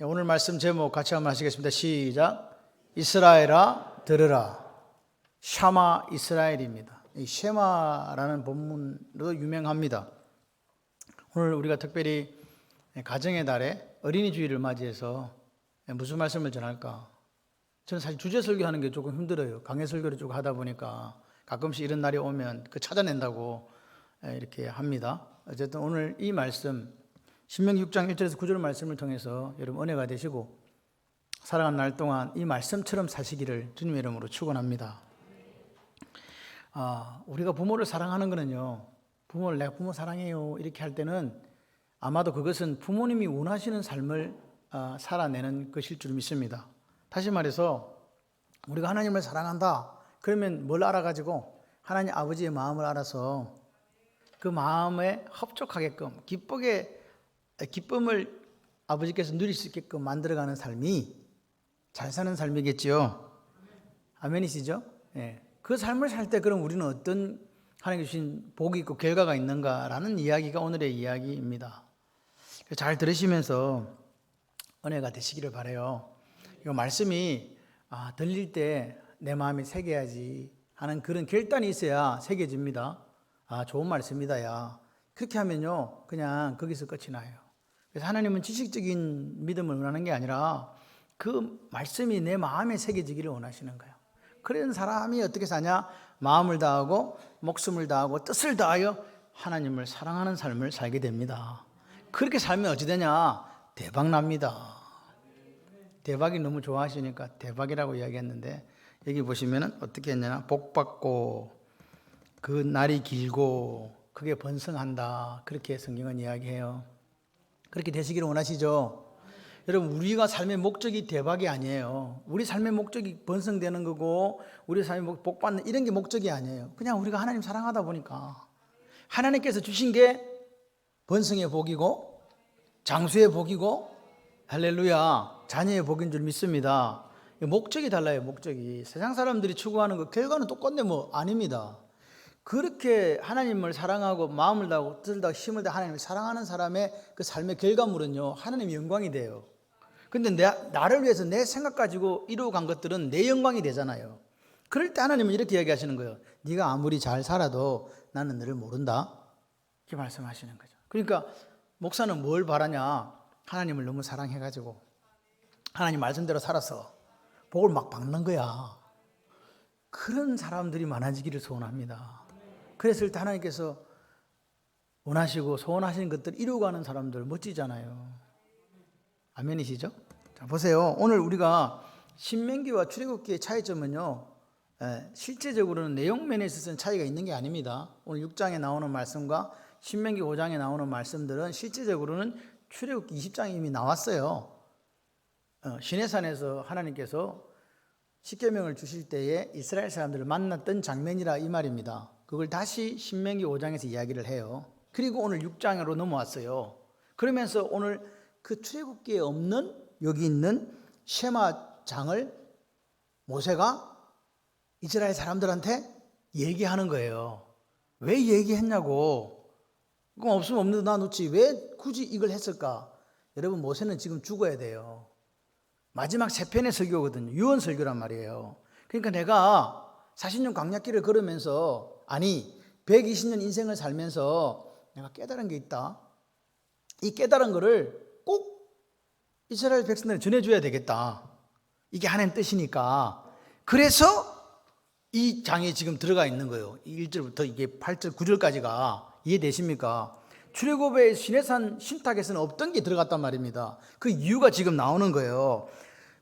오늘 말씀 제목 같이 한번 하시겠습니다. 시작. 이스라엘아 들으라. 샤마 이스라엘입니다. 이 쉐마라는 본문도 유명합니다. 오늘 우리가 특별히 가정의 달에 어린이 주일을 맞이해서 무슨 말씀을 전할까? 저는 사실 주제 설교하는 게 조금 힘들어요. 강해 설교를 쭉 하다 보니까 가끔씩 이런 날이 오면 찾아낸다고 이렇게 합니다. 어쨌든 오늘 이 말씀 신명기 6장 1절에서 9절 말씀을 통해서 여러분 은혜가 되시고 살아가는 날 동안 이 말씀처럼 사시기를 주님의 이름으로 축원합니다. 우리가 부모를 사랑하는 거는요, 부모를 내가 부모 사랑해요 이렇게 할 때는 아마도 그것은 부모님이 원하시는 삶을 살아내는 것일 줄 믿습니다. 다시 말해서 우리가 하나님을 사랑한다 그러면 뭘 알아가지고 하나님 아버지의 마음을 알아서 그 마음에 합족하게끔 기쁨을 아버지께서 누릴 수 있게끔 만들어가는 삶이 잘 사는 삶이겠지요. 아멘이시죠? 예. 그 삶을 살 때 그럼 우리는 어떤 하나님 주신 복이 있고 결과가 있는가라는 이야기가 오늘의 이야기입니다. 잘 들으시면서 은혜가 되시기를 바라요. 이 말씀이 들릴 때 내 마음에 새겨야지 하는 그런 결단이 있어야 새겨집니다. 좋은 말씀이다 야. 그렇게 하면요 그냥 거기서 끝이 나요. 그래서 하나님은 지식적인 믿음을 원하는 게 아니라 그 말씀이 내 마음에 새겨지기를 원하시는 거예요. 그런 사람이 어떻게 사냐? 마음을 다하고 목숨을 다하고 뜻을 다하여 하나님을 사랑하는 삶을 살게 됩니다. 그렇게 살면 어찌 되냐? 대박 납니다. 대박이 너무 좋아하시니까 대박이라고 이야기했는데 여기 보시면은 어떻게 했냐? 복 받고 그 날이 길고 그게 번성한다. 그렇게 성경은 이야기해요. 그렇게 되시기를 원하시죠? 여러분 우리가 삶의 목적이 대박이 아니에요. 우리 삶의 목적이 번성되는 거고 우리 삶의 복 받는 이런 게 목적이 아니에요. 그냥 우리가 하나님 사랑하다 보니까 하나님께서 주신 게 번성의 복이고 장수의 복이고 할렐루야 자녀의 복인 줄 믿습니다. 목적이 달라요. 목적이 세상 사람들이 추구하는 거 결과는 똑같네 뭐 아닙니다. 그렇게 하나님을 사랑하고 마음을 다하고 뜻을 다하고 힘을 다하고 하나님을 사랑하는 사람의 그 삶의 결과물은요 하나님의 영광이 돼요. 근데 나를 위해서 내 생각 가지고 이루어간 것들은 내 영광이 되잖아요. 그럴 때 하나님은 이렇게 얘기하시는 거예요. 네가 아무리 잘 살아도 나는 너를 모른다 이렇게 말씀하시는 거죠. 그러니까 목사는 뭘 바라냐? 하나님을 너무 사랑해가지고 하나님 말씀대로 살아서 복을 막 받는 거야. 그런 사람들이 많아지기를 소원합니다. 그랬을 때 하나님께서 원하시고 소원하시는 것들 이루어가는 사람들 멋지잖아요. 아멘이시죠? 자 보세요. 오늘 우리가 신명기와 출애굽기의 차이점은요 실제적으로는 내용면에 있어서는 차이가 있는 게 아닙니다. 오늘 6장에 나오는 말씀과 신명기 5장에 나오는 말씀들은 실제적으로는 출애굽기 20장에 이미 나왔어요. 시내산에서 하나님께서 십계명을 주실 때에 이스라엘 사람들을 만났던 장면이라 이 말입니다. 그걸 다시 신명기 5장에서 이야기를 해요. 그리고 오늘 6장으로 넘어왔어요. 그러면서 오늘 그 출애굽기에 없는 여기 있는 쉐마장을 모세가 이스라엘 사람들한테 얘기하는 거예요. 왜 얘기했냐고. 그럼 없으면 없는 데 놔놓지 왜 굳이 이걸 했을까? 여러분 모세는 지금 죽어야 돼요. 마지막 세 편의 설교거든요. 유언 설교란 말이에요. 그러니까 내가 40년 광야길을 걸으면서 120년 인생을 살면서 내가 깨달은 게 있다. 이 깨달은 거를 꼭 이스라엘 백성들에 전해줘야 되겠다. 이게 하나님 뜻이니까. 그래서 이 장에 지금 들어가 있는 거예요. 1절부터 이게 8절, 9절까지가 이해되십니까? 출애굽의 시내산 신탁에서는 없던 게 들어갔단 말입니다. 그 이유가 지금 나오는 거예요.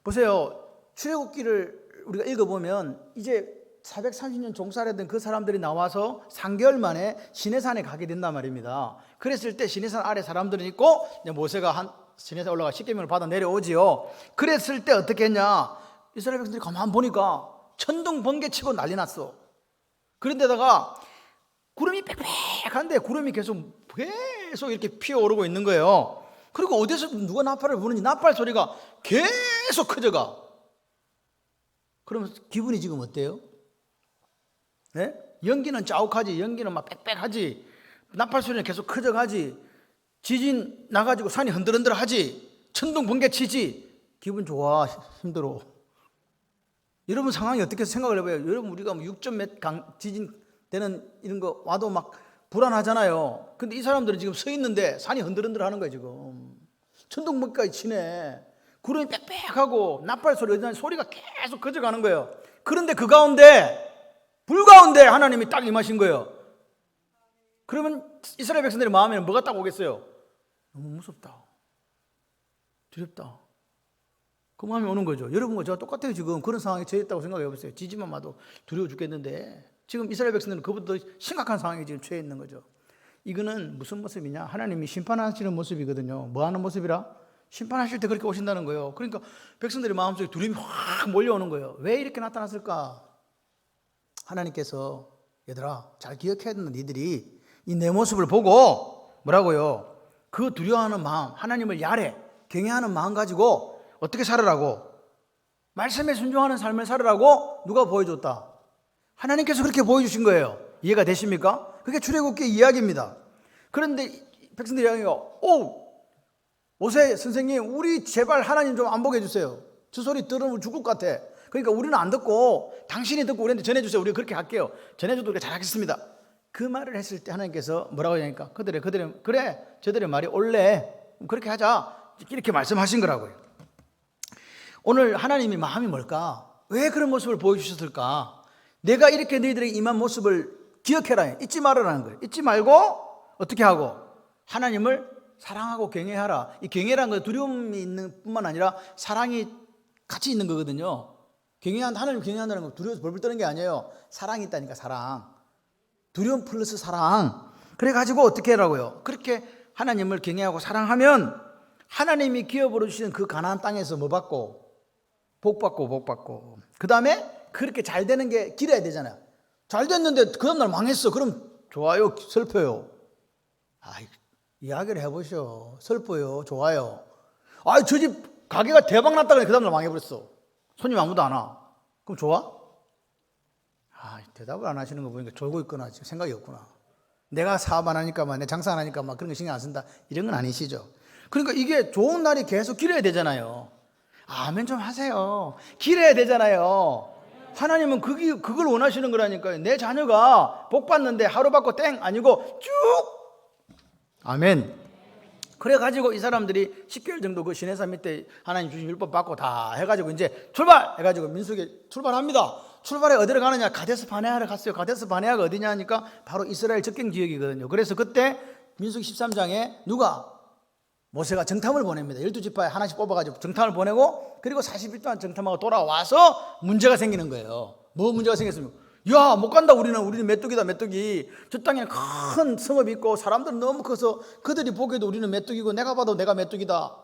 보세요. 출애굽기를 우리가 읽어보면 이제 430년 종살이던 그 사람들이 나와서 3개월 만에 시내산에 가게 된단 말입니다. 그랬을 때 시내산 아래 사람들은 있고 모세가 시내산 올라가 십계명을 받아 내려오지요. 그랬을 때 어떻게 했냐? 이스라엘 백성들이 가만 보니까 천둥 번개 치고 난리 났어. 그런데다가 구름이 빽빽한데 구름이 계속 이렇게 피어오르고 있는 거예요. 그리고 어디서 누가 나팔을 부는지 나팔 소리가 계속 커져가. 그러면 기분이 지금 어때요? 네? 연기는 짜욱하지, 연기는 막 빽빽하지, 나팔 소리는 계속 커져가지, 지진 나가지고 산이 흔들흔들하지. 천둥 번개 치지. 기분 좋아, 힘들어. 여러분 상황이 어떻게 생각을 해봐요. 여러분 우리가 6점 몇 지진 되는 이런 거 와도 막 불안하잖아요. 근데 이 사람들은 지금 서 있는데 산이 흔들흔들 하는 거예요 지금. 천둥 번개까지 치네. 구름이 빽빽하고 나팔 소리가 계속 커져가는 거예요. 그런데 그 가운데 불가운데 하나님이 딱 임하신 거예요. 그러면 이스라엘 백성들의 마음에는 뭐가 딱 오겠어요? 너무 무섭다, 두렵다, 그 마음이 오는 거죠. 여러분과 저와 똑같아요. 지금 그런 상황에 처했다고 생각해 보세요. 지지만 봐도 두려워 죽겠는데 지금 이스라엘 백성들은 그보다 더 심각한 상황에 지금 처해 있는 거죠. 이거는 무슨 모습이냐? 하나님이 심판하시는 모습이거든요. 뭐 하는 모습이라? 심판하실 때 그렇게 오신다는 거예요. 그러니까 백성들의 마음속에 두려움이 확 몰려오는 거예요. 왜 이렇게 나타났을까? 하나님께서 얘들아 잘 기억해야 된다. 니들이 이 내 모습을 보고 뭐라고요? 그 두려워하는 마음, 하나님을 야래 경외하는 마음 가지고 어떻게 살으라고? 말씀에 순종하는 삶을 살으라고 누가 보여줬다? 하나님께서 그렇게 보여주신 거예요. 이해가 되십니까? 그게 출애굽기 이야기입니다. 그런데 백성들이 이야기가 모세 선생님 우리 제발 하나님 좀 안 보게 해주세요. 저 소리 들으면 죽을 것 같아. 그러니까 우리는 안 듣고 당신이 듣고 우리한테 전해주세요. 우리가 그렇게 할게요. 전해줘도 우리가 잘하겠습니다. 그 말을 했을 때 하나님께서 뭐라고 하냐니까 그래 저들의 말이 옳네. 그렇게 하자. 이렇게 말씀하신 거라고요. 오늘 하나님의 마음이 뭘까? 왜 그런 모습을 보여주셨을까? 내가 이렇게 너희들의 임한 모습을 기억해라. 잊지 말으라는 거예요. 잊지 말고 어떻게 하고? 하나님을 사랑하고 경외하라. 이 경외라는 건 두려움이 있는 뿐만 아니라 사랑이 같이 있는 거거든요. 하나님을 경외한다는 건 두려워서 벌벌 떠는 게 아니에요. 사랑이 있다니까, 사랑. 두려움 플러스 사랑. 그래가지고 어떻게 하라고요? 그렇게 하나님을 경외하고 사랑하면 하나님이 기업으로 주시는 그 가나안 땅에서 뭐 받고? 복 받고. 그 다음에 그렇게 잘 되는 게 길어야 되잖아요. 잘 됐는데 그 다음날 망했어. 그럼 좋아요, 슬퍼요? 이야기를 해보셔. 슬퍼요, 좋아요? 저 집 가게가 대박 났다 그래. 그 다음날 망해버렸어. 손님 아무도 안 와. 그럼 좋아? 대답을 안 하시는 거 보니까 졸고 있거나 생각이 없구나. 내가 사업 안 하니까 내 장사 안 하니까 그런 거 신경 안 쓴다. 이런 건 아니시죠. 그러니까 이게 좋은 날이 계속 길어야 되잖아요. 아멘 좀 하세요. 길어야 되잖아요. 하나님은 그걸 원하시는 거라니까요. 내 자녀가 복 받는데 하루 받고 땡 아니고 쭉. 아멘. 그래가지고 이 사람들이 10개월 정도 그 시내산 밑에 하나님 주신 율법 받고 다 해가지고 이제 출발! 해가지고 민수기 출발합니다. 출발해 어디로 가느냐? 가데스 바네아를 갔어요. 가데스 바네아가 어디냐 하니까 바로 이스라엘 접경 지역이거든요. 그래서 그때 민수기 13장에 모세가 정탐을 보냅니다. 12지파에 하나씩 뽑아가지고 정탐을 보내고 그리고 40일 동안 정탐하고 돌아와서 문제가 생기는 거예요. 뭐 문제가 생겼습니까? 야, 못 간다. 우리는 메뚜기다, 메뚜기. 저 땅에는 큰 성읍이 있고 사람들은 너무 커서 그들이 보기에도 우리는 메뚜기고 내가 봐도 내가 메뚜기다.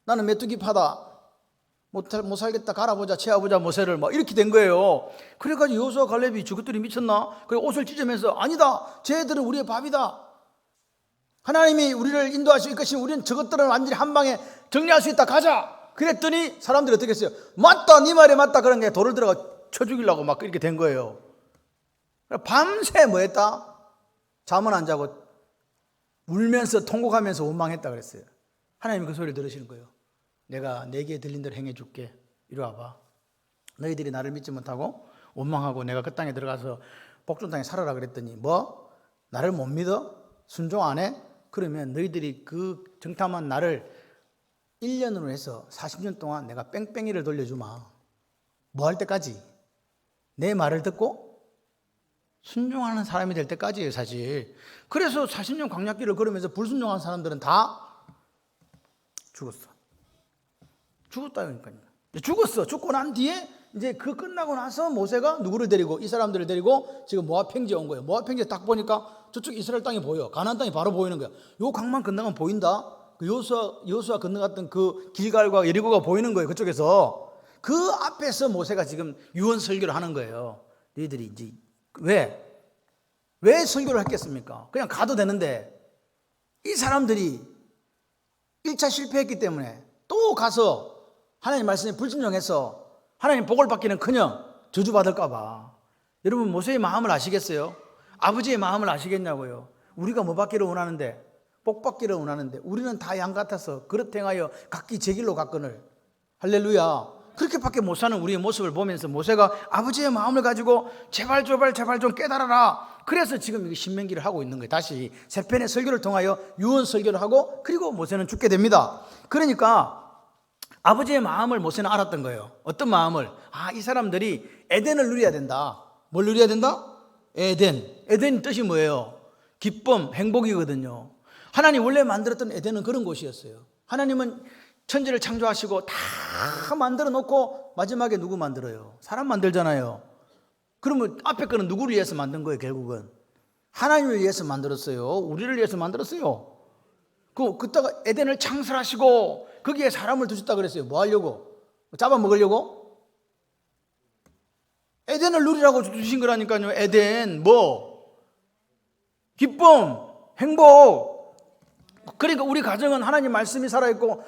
나는 메뚜기파다. 못 살겠다. 갈아보자, 채워보자, 모세를 막 이렇게 된 거예요. 그래가지고 여호수아 갈렙이 저것들이 미쳤나? 그래 옷을 찢으면서 아니다. 쟤들은 우리의 밥이다. 하나님이 우리를 인도하실 것이면 우리는 저것들은 완전히 한 방에 정리할 수 있다. 가자. 그랬더니 사람들이 어떻게 했어요? 맞다. 네 말에 맞다. 그런 게 돌을 들어가 쳐 죽이려고 막 이렇게 된 거예요. 밤새 뭐 했다? 잠은 안 자고 울면서 통곡하면서 원망했다 그랬어요. 하나님이 그 소리를 들으시는 거예요. 내가 내게 들린 대로 행해줄게. 이리 와봐. 너희들이 나를 믿지 못하고 원망하고 내가 그 땅에 들어가서 복종 땅에 살아라 그랬더니 뭐? 나를 못 믿어? 순종 안 해? 그러면 너희들이 그 정탐한 나를 1년으로 해서 40년 동안 내가 뺑뺑이를 돌려주마. 뭐 할 때까지? 내 말을 듣고 순종하는 사람이 될 때까지예요, 사실. 그래서 40년 광야길을 걸으면서 불순종한 사람들은 다 죽었다니까요. 죽었어. 죽고 난 뒤에 이제 그 끝나고 나서 모세가 누구를 데리고 이 사람들을 데리고 지금 모압 평지에 온 거예요. 모압 평지에 딱 보니까 저쪽 이스라엘 땅이 보여. 가나안 땅이 바로 보이는 거야. 요 강만 건너가면 보인다. 그 여호수아 건너갔던 그 길갈과 여리고가 보이는 거예요. 그쪽에서. 그 앞에서 모세가 지금 유언 설교를 하는 거예요. 너희들이 이제 왜 설교를 했겠습니까? 그냥 가도 되는데 이 사람들이 1차 실패했기 때문에 또 가서 하나님 말씀에 불순종해서 하나님 복을 받기는커녕 저주받을까 봐. 여러분 모세의 마음을 아시겠어요? 아버지의 마음을 아시겠냐고요? 우리가 뭐 받기를 원하는데 복받기를 원하는데 우리는 다 양 같아서 그릇 행하여 각기 제 길로 갔거늘. 할렐루야. 그렇게밖에 못 사는 우리의 모습을 보면서 모세가 아버지의 마음을 가지고 제발 좀 깨달아라. 그래서 지금 신명기를 하고 있는 거예요. 다시 세 편의 설교를 통하여 유언 설교를 하고 그리고 모세는 죽게 됩니다. 그러니까 아버지의 마음을 모세는 알았던 거예요. 어떤 마음을? 이 사람들이 에덴을 누려야 된다. 뭘 누려야 된다? 에덴 뜻이 뭐예요? 기쁨, 행복이거든요. 하나님 원래 만들었던 에덴은 그런 곳이었어요. 하나님은 천지를 창조하시고 다 만들어 놓고 마지막에 누구 만들어요? 사람 만들잖아요. 그러면 앞에 거는 누구를 위해서 만든 거예요? 결국은 하나님을 위해서 만들었어요. 우리를 위해서 만들었어요. 그때가 에덴을 창설하시고 거기에 사람을 두셨다 그랬어요. 뭐 하려고? 잡아먹으려고? 에덴을 누리라고 주신 거라니까요. 에덴 기쁨, 행복. 그러니까 우리 가정은 하나님 말씀이 살아있고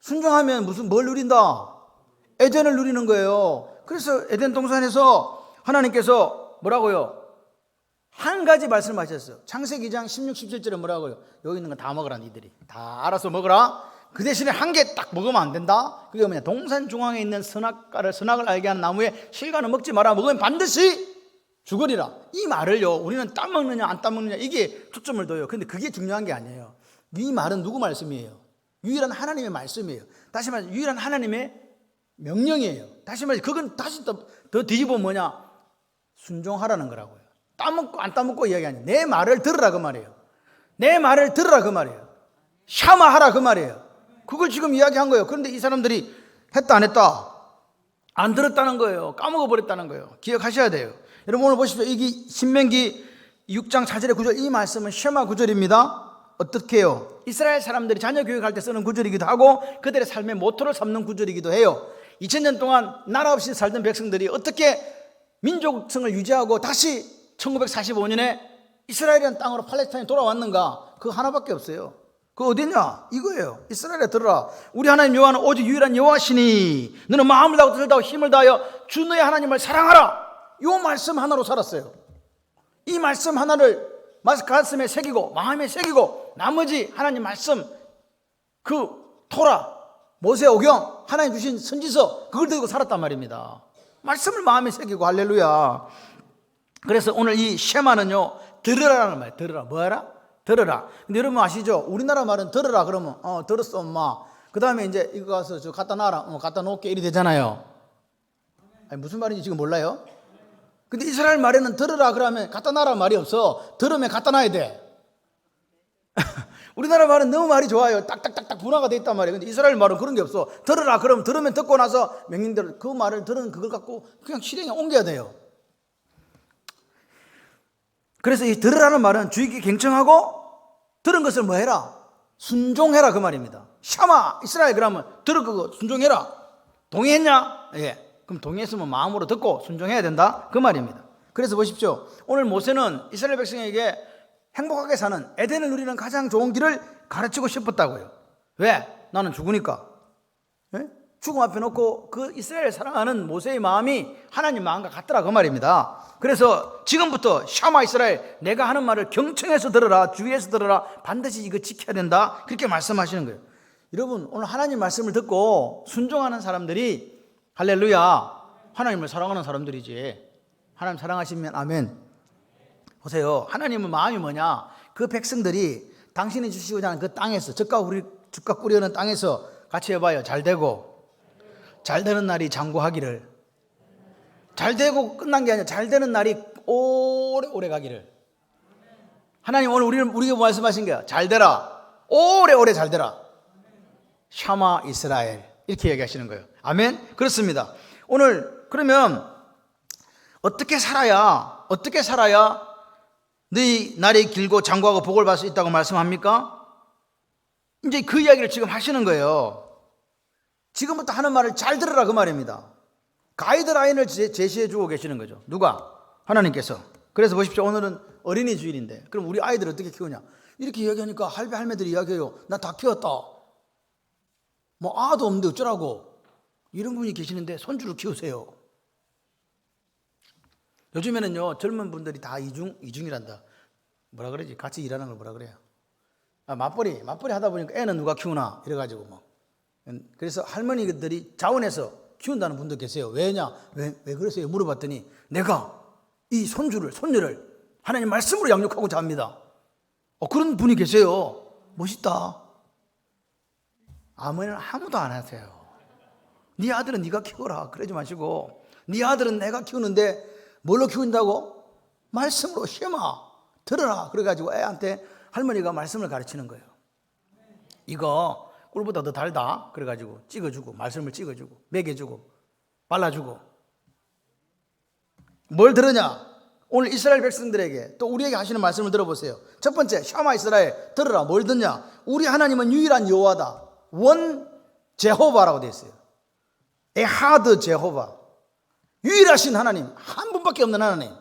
순종하면 뭘 누린다? 에덴을 누리는 거예요. 그래서 에덴 동산에서 하나님께서 뭐라고요? 한 가지 말씀하셨어요. 창세기 2장 16, 17절에 뭐라고요? 여기 있는 거 다 먹으라. 니들이 다 알아서 먹으라. 그 대신에 한 개 딱 먹으면 안 된다. 그게 뭐냐? 동산 중앙에 있는 선악을 알게 하는 나무에 실과는 먹지 마라. 먹으면 반드시 죽으리라. 이 말을요, 우리는 따먹느냐 안 따먹느냐 이게 초점을 둬요. 근데 그게 중요한 게 아니에요. 이 말은 누구 말씀이에요? 유일한 하나님의 말씀이에요. 다시 말해서 유일한 하나님의 명령이에요. 다시 말해서 그건 다시 더 뒤집으면 뭐냐? 순종하라는 거라고요. 따먹고 안 따먹고 이야기 아니에요. 내 말을 들으라 그 말이에요. 내 말을 들으라 그 말이에요. 샤마하라 그 말이에요. 그걸 지금 이야기한 거예요. 그런데 이 사람들이 했다 안 했다? 안 들었다는 거예요. 까먹어버렸다는 거예요. 기억하셔야 돼요. 여러분 오늘 보십시오. 이게 신명기 6장 4절의 구절, 이 말씀은 샤마 구절입니다. 어떻게 해요? 이스라엘 사람들이 자녀 교육할 때 쓰는 구절이기도 하고 그들의 삶의 모토를 삼는 구절이기도 해요. 2000년 동안 나라 없이 살던 백성들이 어떻게 민족성을 유지하고 다시 1945년에 이스라엘이라는 땅으로 팔레스타인에 돌아왔는가? 그거 하나밖에 없어요. 그거 어디냐? 이거예요. 이스라엘에 들어라. 우리 하나님 여호와는 오직 유일한 여호와시니 너는 마음을 다하고 뜻을 다하고 힘을 다하여 주 너의 하나님을 사랑하라. 이 말씀 하나로 살았어요. 이 말씀 하나를 가슴에 새기고 마음에 새기고 나머지 하나님 말씀, 그 토라, 모세오경, 하나님 주신 선지서 그걸 들고 살았단 말입니다. 말씀을 마음에 새기고. 할렐루야. 그래서 오늘 이 쉐마는요, 들으라는 말이에요. 들으라. 뭐하라? 들으라. 근데 여러분 아시죠? 우리나라 말은 들으라 그러면 들었어 엄마. 그 다음에 이제 이거 가서 저 갖다 놔라. 갖다 놓을게 이리 되잖아요. 아니, 무슨 말인지 지금 몰라요? 근데 이스라엘 말에는 들으라 그러면 갖다 놔라 말이 없어. 들으면 갖다 놔야 돼. 우리나라 말은 너무 말이 좋아요. 딱딱딱딱 분화가 돼 있단 말이에요. 근데 이스라엘 말은 그런 게 없어. 들으라 그러면 들으면 듣고 나서 명령대로 그 말을 들은 그걸 갖고 그냥 실행에 옮겨야 돼요. 그래서 이 들으라는 말은 주의 깊게 경청하고 들은 것을 뭐 해라? 순종해라 그 말입니다. 샤마 이스라엘 그러면 들은 거 순종해라. 동의했냐? 예. 그럼 동의했으면 마음으로 듣고 순종해야 된다 그 말입니다. 그래서 보십시오. 오늘 모세는 이스라엘 백성에게 행복하게 사는 에덴을 누리는 가장 좋은 길을 가르치고 싶었다고요. 왜? 나는 죽으니까. 예? 죽음 앞에 놓고 그 이스라엘을 사랑하는 모세의 마음이 하나님 마음과 같더라 그 말입니다. 그래서 지금부터 샤마 이스라엘, 내가 하는 말을 경청해서 들어라, 주의해서 들어라, 반드시 이거 지켜야 된다 그렇게 말씀하시는 거예요. 여러분 오늘 하나님 말씀을 듣고 순종하는 사람들이 할렐루야 하나님을 사랑하는 사람들이지. 하나님 사랑하시면 아멘. 보세요. 하나님의 마음이 뭐냐? 그 백성들이 당신이 주시고자 하는 그 땅에서 젖과 꿀이는 땅에서 같이 해봐요. 잘 되고 잘 되는 날이 장구하기를. 잘 되고 끝난 게 아니라 잘 되는 날이 오래오래 가기를. 하나님 오늘 우리에게 말씀하신 거야. 잘 되라. 오래오래 잘 되라. 샤마 이스라엘 이렇게 얘기하시는 거예요. 아멘. 그렇습니다. 오늘 그러면 어떻게 살아야 너희 날이 길고 장구하고 복을 받을 수 있다고 말씀합니까? 이제 그 이야기를 지금 하시는 거예요. 지금부터 하는 말을 잘 들으라 그 말입니다. 가이드라인을 제시해 주고 계시는 거죠. 누가? 하나님께서. 그래서 보십시오. 오늘은 어린이 주일인데 그럼 우리 아이들 어떻게 키우냐? 이렇게 이야기하니까 할배 할매들이 이야기해요. 나 다 키웠다. 뭐 아도 없는데 어쩌라고. 이런 분이 계시는데 손주를 키우세요. 요즘에는요 젊은 분들이 다 이중이란다. 뭐라 그러지? 같이 일하는 걸 뭐라 그래요? 맞벌이 하다 보니까 애는 누가 키우나 이래가지고 뭐. 그래서 할머니들이 자원해서 키운다는 분도 계세요. 왜냐? 왜 그러세요? 물어봤더니 내가 이 손녀를 하나님 말씀으로 양육하고자 합니다. 그런 분이 계세요. 멋있다. 아무나 아무도 안 하세요. 네 아들은 네가 키워라 그러지 마시고, 네 아들은 내가 키우는데 뭘로 키운다고? 말씀으로 쉐마 들어라. 그래가지고 애한테 할머니가 말씀을 가르치는 거예요. 이거 꿀보다 더 달다. 그래가지고 찍어주고, 말씀을 찍어주고, 먹여주고, 발라주고. 뭘 들으냐? 오늘 이스라엘 백성들에게 또 우리에게 하시는 말씀을 들어보세요. 첫 번째, 샤마 이스라엘 들으라. 뭘 듣냐? 우리 하나님은 유일한 여호와다. 원 제호바라고 되어 있어요. 에하드 제호바. 유일하신 하나님, 한 분밖에 없는 하나님.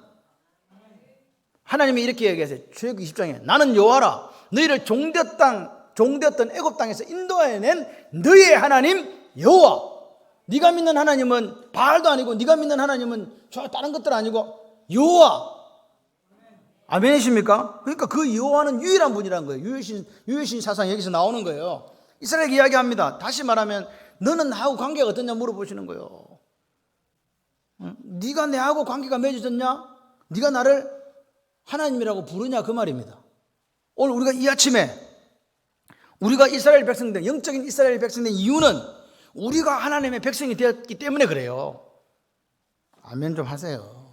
하나님이 이렇게 얘기하세요. 출애굽기 20장에 나는 여호와라. 너희를 종되었던 애굽 땅에서 인도해낸 너희의 하나님 여호와. 네가 믿는 하나님은 바알도 아니고, 네가 믿는 하나님은 저 다른 것들 아니고 여호와. 아멘이십니까? 그러니까 그 여호와는 유일한 분이라는 거예요. 유일신 사상이 여기서 나오는 거예요. 이스라엘에게 이야기합니다. 다시 말하면 너는 나하고 관계가 어떠냐 물어보시는 거예요. 네가 내하고 관계가 맺어졌냐? 네가 나를 하나님이라고 부르냐? 그 말입니다. 오늘 우리가 이 아침에 우리가 이스라엘 백성된, 영적인 이스라엘 백성된 이유는 우리가 하나님의 백성이 되었기 때문에 그래요. 아멘 좀 하세요.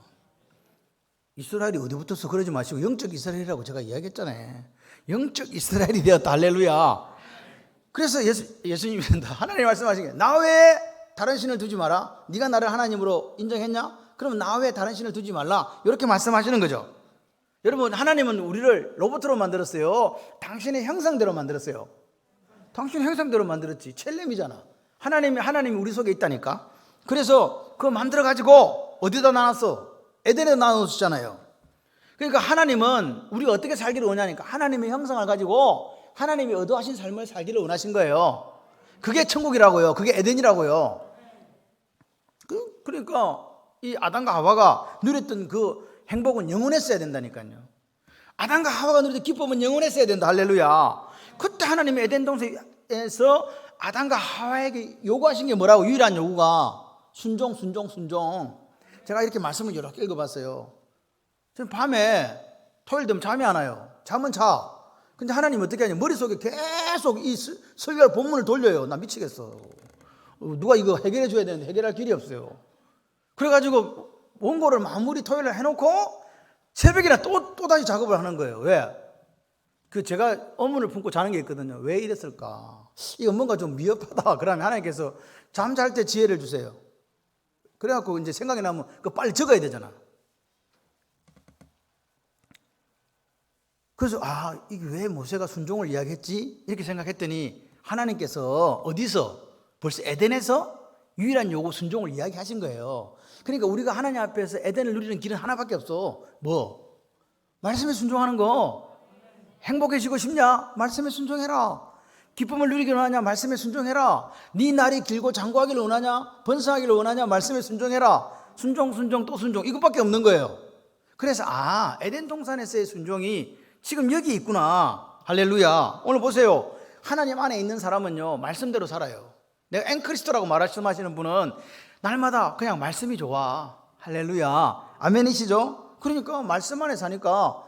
이스라엘이 어디 붙어서 그러지 마시고 영적 이스라엘이라고 제가 이야기했잖아요. 영적 이스라엘이 되었다. 할렐루야. 그래서 예수님이 하나님 말씀하신 게, 나 외에 다른 신을 두지 마라. 네가 나를 하나님으로 인정했냐? 그러면 나 외에 다른 신을 두지 말라. 이렇게 말씀하시는 거죠. 여러분, 하나님은 우리를 로봇으로 만들었어요? 당신의 형상대로 만들었어요? 당신의 형상대로 만들었지. 첼렘이잖아. 하나님이 우리 속에 있다니까. 그래서 그거 만들어가지고 어디다 놔놨어? 에덴에 놔놓으셨잖아요. 그러니까 하나님은 우리가 어떻게 살기를 원하니까 하나님의 형상을 가지고 하나님이 의도하신 삶을 살기를 원하신 거예요. 그게 천국이라고요. 그게 에덴이라고요. 그러니까 이 아담과 하와가 누렸던 그 행복은 영원했어야 된다니까요. 아담과 하와가 누렸던 기쁨은 영원했어야 된다. 할렐루야. 그때 하나님이 에덴 동산에서 아담과 하와에게 요구하신 게 뭐라고? 유일한 요구가 순종. 제가 이렇게 말씀을 여러 개 읽어봤어요. 저는 밤에 토요일 되면 잠이 안 와요. 잠은 자. 근데 하나님 어떻게 하냐? 머릿속에 계속 이 설교 본문을 돌려요. 나 미치겠어. 누가 이거 해결해 줘야 되는데 해결할 길이 없어요. 그래가지고 원고를 마무리 토요일에 해놓고 새벽이나 또 다시 작업을 하는 거예요. 왜? 제가 의문을 품고 자는 게 있거든요. 왜 이랬을까? 이거 뭔가 좀 미흡하다. 그러면 하나님께서 잠잘 때 지혜를 주세요. 그래갖고 이제 생각이 나면 그거 빨리 적어야 되잖아. 그래서 이게 왜 모세가 순종을 이야기했지? 이렇게 생각했더니 하나님께서 어디서? 벌써 에덴에서 유일한 요구 순종을 이야기하신 거예요. 그러니까 우리가 하나님 앞에서 에덴을 누리는 길은 하나밖에 없어. 뭐? 말씀에 순종하는 거. 행복해지고 싶냐? 말씀에 순종해라. 기쁨을 누리기를 원하냐? 말씀에 순종해라. 네 날이 길고 장구하기를 원하냐? 번성하기를 원하냐? 말씀에 순종해라. 순종 또 순종. 이것밖에 없는 거예요. 그래서 에덴 동산에서의 순종이 지금 여기 있구나. 할렐루야. 오늘 보세요. 하나님 안에 있는 사람은요, 말씀대로 살아요. 내가 앵크리스토라고 말씀하시는 분은 날마다 그냥 말씀이 좋아. 할렐루야. 아멘이시죠? 그러니까 말씀 안에 사니까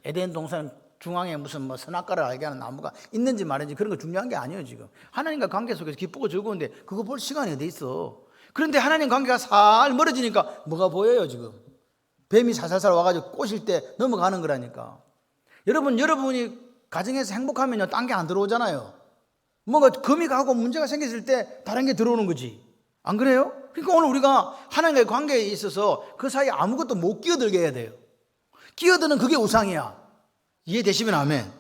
에덴 동산 중앙에 무슨 선악과를 알게 하는 나무가 있는지 말인지 그런 거 중요한 게 아니에요. 지금 하나님과 관계 속에서 기쁘고 즐거운데 그거 볼 시간이 어디 있어. 그런데 하나님 관계가 살 멀어지니까 뭐가 보여요. 지금 뱀이 살살살 와가지고 꼬실 때 넘어가는 거라니까. 여러분이 가정에서 행복하면요, 딴 게 안 들어오잖아요. 뭔가 금이 가고 문제가 생겼을 때 다른 게 들어오는 거지. 안 그래요? 그러니까 오늘 우리가 하나님과의 관계에 있어서 그 사이에 아무것도 못 끼어들게 해야 돼요. 끼어드는 그게 우상이야. 이해되시면 아멘.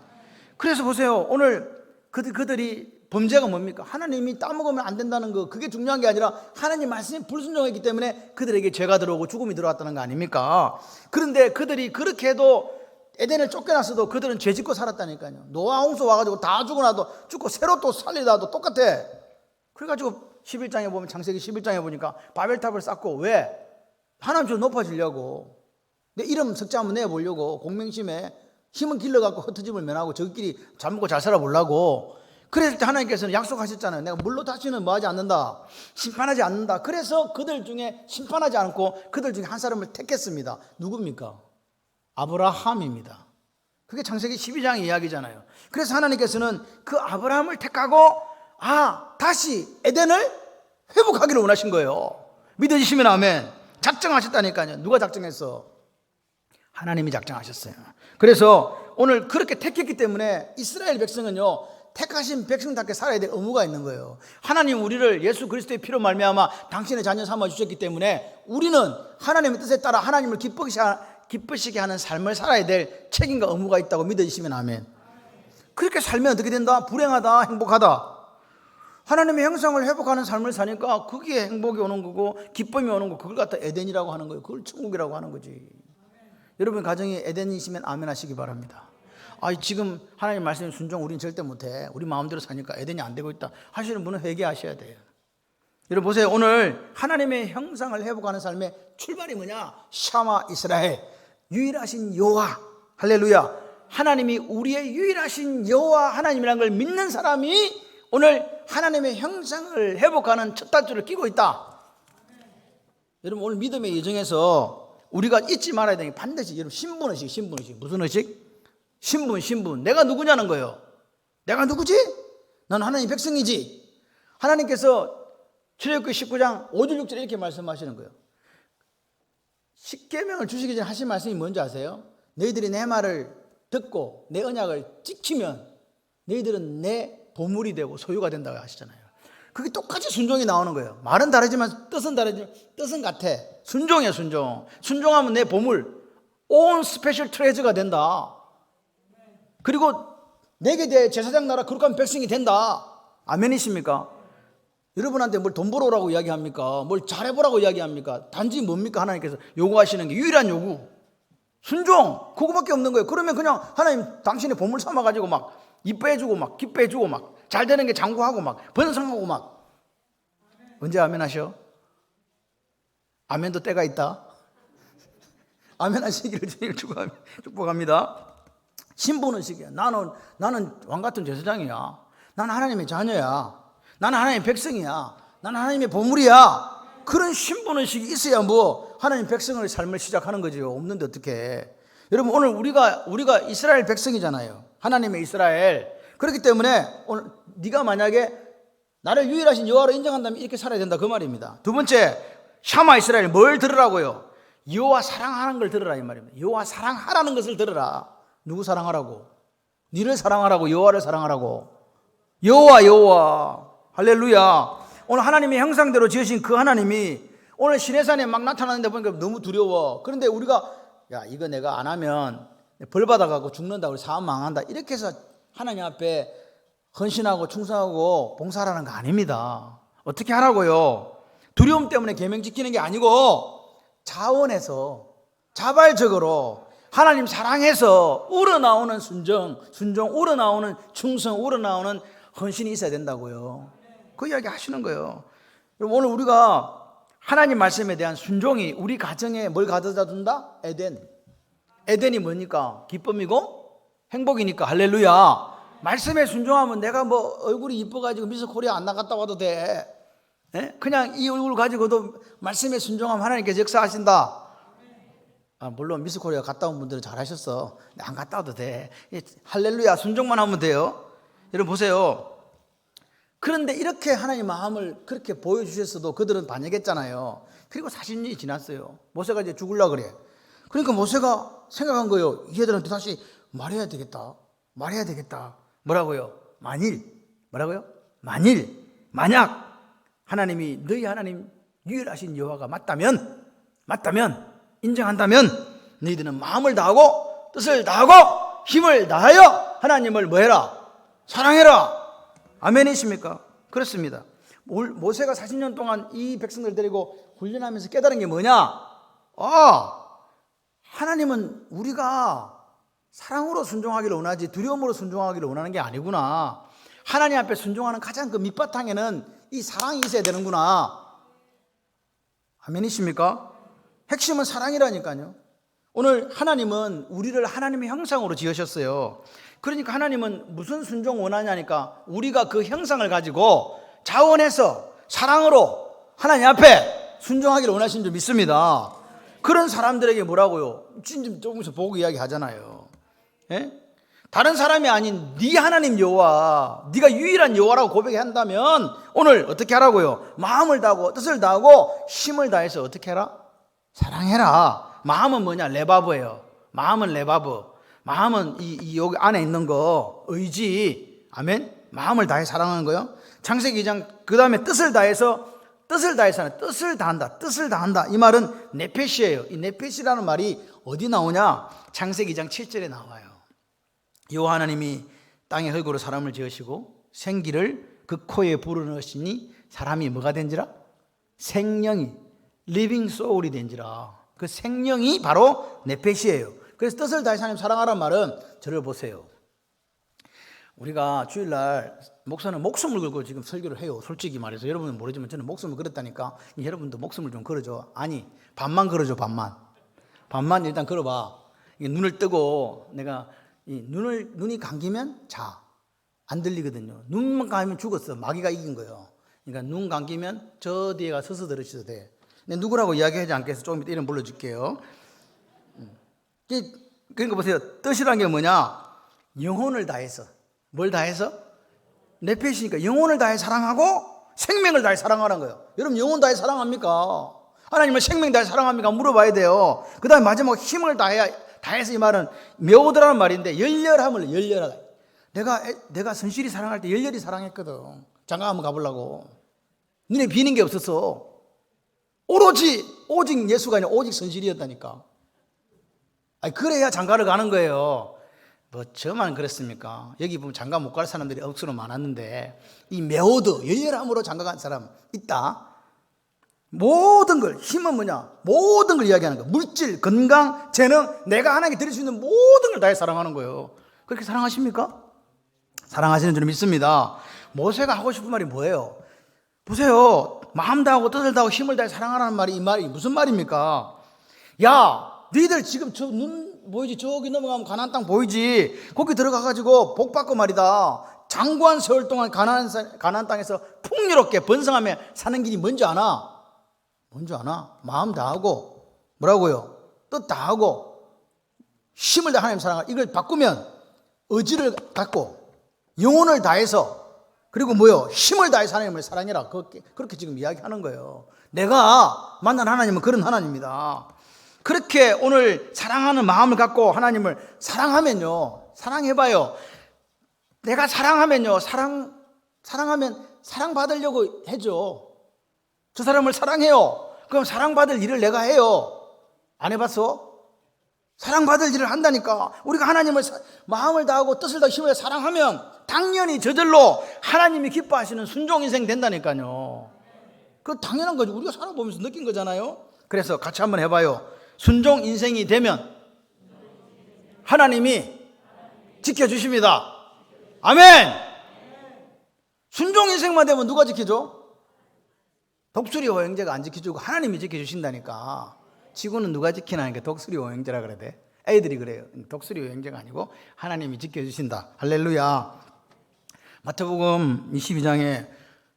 그래서 보세요. 오늘 그들이 범죄가 뭡니까? 하나님이 따먹으면 안 된다는 거, 그게 중요한 게 아니라 하나님 말씀에 불순종했기 때문에 그들에게 죄가 들어오고 죽음이 들어왔다는 거 아닙니까? 그런데 그들이 그렇게 해도 에덴을 쫓겨났어도 그들은 죄 짓고 살았다니까요. 노아 홍수 와가지고 다 죽어나도 죽고 새로 또 살리다도 똑같아. 그래가지고 11장에 보면, 창세기 11장에 보니까 바벨탑을 쌓고, 왜? 하나님 좀 높아지려고, 내 이름 석자 한번 내보려고 공명심에 힘은 길러갖고 흩어짐을 면하고 저끼리 잘 먹고 잘 살아보려고. 그랬을 때 하나님께서는 약속하셨잖아요. 내가 물로 다시는 뭐하지 않는다, 심판하지 않는다. 그래서 그들 중에 심판하지 않고 그들 중에 한 사람을 택했습니다. 누굽니까? 아브라함입니다. 그게 창세기 12장의 이야기잖아요. 그래서 하나님께서는 그 아브라함을 택하고 다시 에덴을 회복하기를 원하신 거예요. 믿어지시면 아멘. 작정하셨다니까요. 누가 작정했어? 하나님이 작정하셨어요. 그래서 오늘 그렇게 택했기 때문에 이스라엘 백성은요, 택하신 백성답게 살아야 될 의무가 있는 거예요. 하나님 우리를 예수 그리스도의 피로 말미암아 당신의 자녀 삼아 주셨기 때문에 우리는 하나님의 뜻에 따라 하나님을 기쁘시게 하는 삶을 살아야 될 책임과 의무가 있다고 믿어지시면 아멘. 그렇게 살면 어떻게 된다? 불행하다, 행복하다. 하나님의 형상을 회복하는 삶을 사니까 그게 행복이 오는 거고 기쁨이 오는 거, 그걸 갖다 에덴이라고 하는 거예요. 그걸 천국이라고 하는 거지. 여러분 가정이 에덴이시면 아멘 하시기 바랍니다. 지금 하나님 말씀 순종 우리는 절대 못해, 우리 마음대로 사니까 에덴이 안 되고 있다 하시는 분은 회개하셔야 돼요. 여러분 보세요. 오늘 하나님의 형상을 회복하는 삶의 출발이 뭐냐? 샤마 이스라엘, 유일하신 여호와. 할렐루야. 하나님이 우리의 유일하신 여호와 하나님이라는 걸 믿는 사람이 오늘 하나님의 형상을 회복하는 첫 단추를 끼고 있다. 여러분 오늘 믿음의 여정에서 우리가 잊지 말아야 되는 게 반드시 여러분 신분의식. 무슨 의식? 신분. 내가 누구냐는 거예요. 내가 누구지? 난 하나님 백성이지. 하나님께서 출애굽기 19장 5절 6절 이렇게 말씀하시는 거예요. 십계명을 주시기 전에 하신 말씀이 뭔지 아세요? 너희들이 내 말을 듣고 내 언약을 지키면 너희들은 내 보물이 되고 소유가 된다고 하시잖아요. 그게 똑같이 순종이 나오는 거예요. 말은 다르지만 뜻은 같아. 순종이야, 순종. 순종하면 내 보물, 온 스페셜 트레저가 된다. 그리고 내게 대해 제사장 나라 거룩한 백성이 된다. 아멘이십니까? 여러분한테 뭘 돈 벌어오라고 이야기합니까? 뭘 잘해보라고 이야기합니까? 단지 뭡니까? 하나님께서 요구하시는 게 유일한 요구, 순종. 그거밖에 없는 거예요. 그러면 그냥 하나님 당신의 보물 삼아가지고 막 이뻐해주고 막 기뻐해주고 막 잘 되는 게 장구하고 막 번성하고 막. 언제 아멘 하셔? 아멘도 때가 있다. 아멘 하시기를 축복합니다. 신분의식이야. 나는 왕같은 제사장이야. 나는 하나님의 자녀야. 나는 하나님의 백성이야. 나는 하나님의 보물이야. 그런 신분의식이 있어야 뭐 하나님 백성의 삶을 시작하는 거죠. 없는데 어떻게? 여러분 오늘 우리가 이스라엘 백성이잖아요. 하나님의 이스라엘. 그렇기 때문에 오늘 네가 만약에 나를 유일하신 여호와로 인정한다면 이렇게 살아야 된다 그 말입니다. 두 번째, 샤마 이스라엘 뭘 들으라고요? 여호와 사랑하는 걸 들으라 이 말입니다. 여호와 사랑하라는 것을 들으라. 누구 사랑하라고? 니를 사랑하라고, 여호와를 사랑하라고. 여호와. 할렐루야. 오늘 하나님의 형상대로 지으신 그 하나님이 오늘 시내산에 막 나타나는데 보니까 너무 두려워. 그런데 우리가 이거 내가 안 하면 벌 받아가고 죽는다고 사업 망한다 이렇게 해서 하나님 앞에 헌신하고 충성하고 봉사하라는 거 아닙니다. 어떻게 하라고요? 두려움 때문에 계명 지키는 게 아니고 자원해서 자발적으로 하나님 사랑해서 우러나오는 순종, 우러나오는 충성, 우러나오는 헌신이 있어야 된다고요. 그 이야기 하시는 거예요. 오늘 우리가 하나님 말씀에 대한 순종이 우리 가정에 뭘 가져다 준다? 에덴이 뭡니까? 기쁨이고 행복이니까. 할렐루야. 말씀에 순종하면 내가 뭐 얼굴이 이뻐가지고 미스 코리아 안 나갔다 와도 돼. 그냥 이 얼굴 가지고도 말씀에 순종하면 하나님께서 역사하신다. 물론 미스 코리아 갔다 온 분들은 잘하셨어. 안 갔다 와도 돼. 할렐루야. 순종만 하면 돼요. 여러분 보세요. 그런데 이렇게 하나님 마음을 그렇게 보여주셨어도 그들은 반역했잖아요. 그리고 40년이 지났어요. 모세가 이제 죽으려고 그래. 그러니까 모세가 생각한 거예요. 이 애들한테 다시 말해야 되겠다. 뭐라고요? 뭐라고요? 만약 하나님이 너희 하나님 유일하신 여호와가 맞다면 인정한다면 너희들은 마음을 다하고 뜻을 다하고 힘을 다하여 하나님을 뭐해라? 사랑해라. 아멘이십니까? 그렇습니다. 모세가 40년 동안 이 백성들 데리고 훈련하면서 깨달은 게 뭐냐? 하나님은 우리가 사랑으로 순종하기를 원하지 두려움으로 순종하기를 원하는 게 아니구나. 하나님 앞에 순종하는 가장 그 밑바탕에는 이 사랑이 있어야 되는구나. 아멘이십니까? 핵심은 사랑이라니까요. 오늘 하나님은 우리를 하나님의 형상으로 지으셨어요. 그러니까 하나님은 무슨 순종 원하냐니까 우리가 그 형상을 가지고 자원해서 사랑으로 하나님 앞에 순종하기를 원하시는 줄 믿습니다. 그런 사람들에게 뭐라고요? 지금 조금씩 보고 이야기 하잖아요. 예? 다른 사람이 아닌 네 하나님 여호와, 네가 유일한 여호와라고 고백한다면 오늘 어떻게 하라고요? 마음을 다하고 뜻을 다하고 힘을 다해서 어떻게 해라? 사랑해라. 마음은 뭐냐? 레바브예요. 마음은 레바브. 마음은 이 여기 안에 있는 거 의지. 아멘. 마음을 다해 사랑하는 거요. 창세기 2장 그 다음에 뜻을 다해서 뜻을 다한다. 뜻을 다한다. 이 말은 네페시예요. 이 네페시라는 말이 어디 나오냐? 창세기 2장 7절에 나와요. 여호와 하나님이 땅의 흙으로 사람을 지으시고 생기를 그 코에 불어넣으시니 사람이 뭐가 된지라? 생명이 리빙 소울이 된지라. 그 생명이 바로 네페시예요. 그래서 뜻을 다해 하나님 사랑하라는 말은 저를 보세요. 우리가 주일날 목사는 목숨을 걸고 지금 설교를 해요. 솔직히 말해서 여러분은 모르지만 저는 목숨을 걸었다니까 여러분도 목숨을 좀 걸어줘. 아니 반만 걸어줘. 반만 일단 걸어봐. 눈을 뜨고 내가 눈이 감기면 자. 안 들리거든요. 눈만 감으면 죽었어. 마귀가 이긴 거예요. 그러니까 눈 감기면 저 뒤에 가서 서서 들으셔도 돼. 근데 누구라고 이야기하지 않겠어. 조금 이따 이름 불러줄게요. 그러니까 보세요. 뜻이란 게 뭐냐? 영혼을 다해서. 뭘 다해서? 네페시니까 영혼을 다해 사랑하고 생명을 다해 사랑하라는 거예요. 여러분 영혼 다해 사랑합니까? 하나님을 생명 다해 사랑합니까? 물어봐야 돼요. 그 다음에 마지막 힘을 다해서 이 말은 메오드라는 말인데 열렬하다. 내가 선실히 사랑할 때 열렬히 사랑했거든. 장가 한번 가보려고. 눈에 비는 게 없었어. 오직 예수가 아니라 오직 선실이었다니까. 그래야 장가를 가는 거예요. 뭐 저만 그랬습니까? 여기 보면 장가 못 갈 사람들이 억수로 많았는데 이 메오드 열렬함으로 장가 간 사람 있다. 모든 걸 힘은 뭐냐? 모든 걸 이야기하는 거예요. 물질, 건강, 재능, 내가 하나님께 드릴 수 있는 모든 걸 다해 사랑하는 거예요. 그렇게 사랑하십니까? 사랑하시는 줄 믿습니다. 모세가 하고 싶은 말이 뭐예요? 보세요. 마음 다하고 뜻을 다하고 힘을 다해 사랑하라는 말이 이 말이 무슨 말입니까? 야, 너희들 지금 저 눈 보이지? 저기 넘어가면 가나안 땅 보이지? 거기 들어가가지고 복 받고 말이다. 장구한 세월 동안 가나안 땅에서 풍요롭게 번성하며 사는 길이 뭔지 아나? 마음 다하고 뭐라고요? 뜻 다하고 힘을 다해 하나님 사랑하라. 이걸 바꾸면 의지를 갖고 영혼을 다해서 그리고 뭐요? 힘을 다해서 하나님을 사랑해라. 그렇게 지금 이야기하는 거예요. 내가 만난 하나님은 그런 하나님입니다. 그렇게 오늘 사랑하는 마음을 갖고 하나님을 사랑하면요. 사랑해봐요. 내가 사랑하면요. 사랑하면 사랑받으려고 해줘. 저 사람을 사랑해요. 그럼 사랑받을 일을 내가 해요. 안 해봤어? 사랑받을 일을 한다니까. 우리가 하나님을 마음을 다하고 뜻을 다하고 힘을 다해 사랑하면 당연히 저절로 하나님이 기뻐하시는 순종 인생 된다니까요. 그 당연한 거죠. 우리가 살아보면서 느낀 거잖아요. 그래서 같이 한번 해봐요. 순종 인생이 되면 하나님이 지켜주십니다. 아멘. 순종 인생만 되면 누가 지켜줘? 독수리 호행제가 안 지켜주고 하나님이 지켜주신다니까. 지구는 누가 지키나니까 독수리 호행제라 그래야 돼. 애들이 그래요. 독수리 호행제가 아니고 하나님이 지켜주신다. 할렐루야. 마태복음 22장에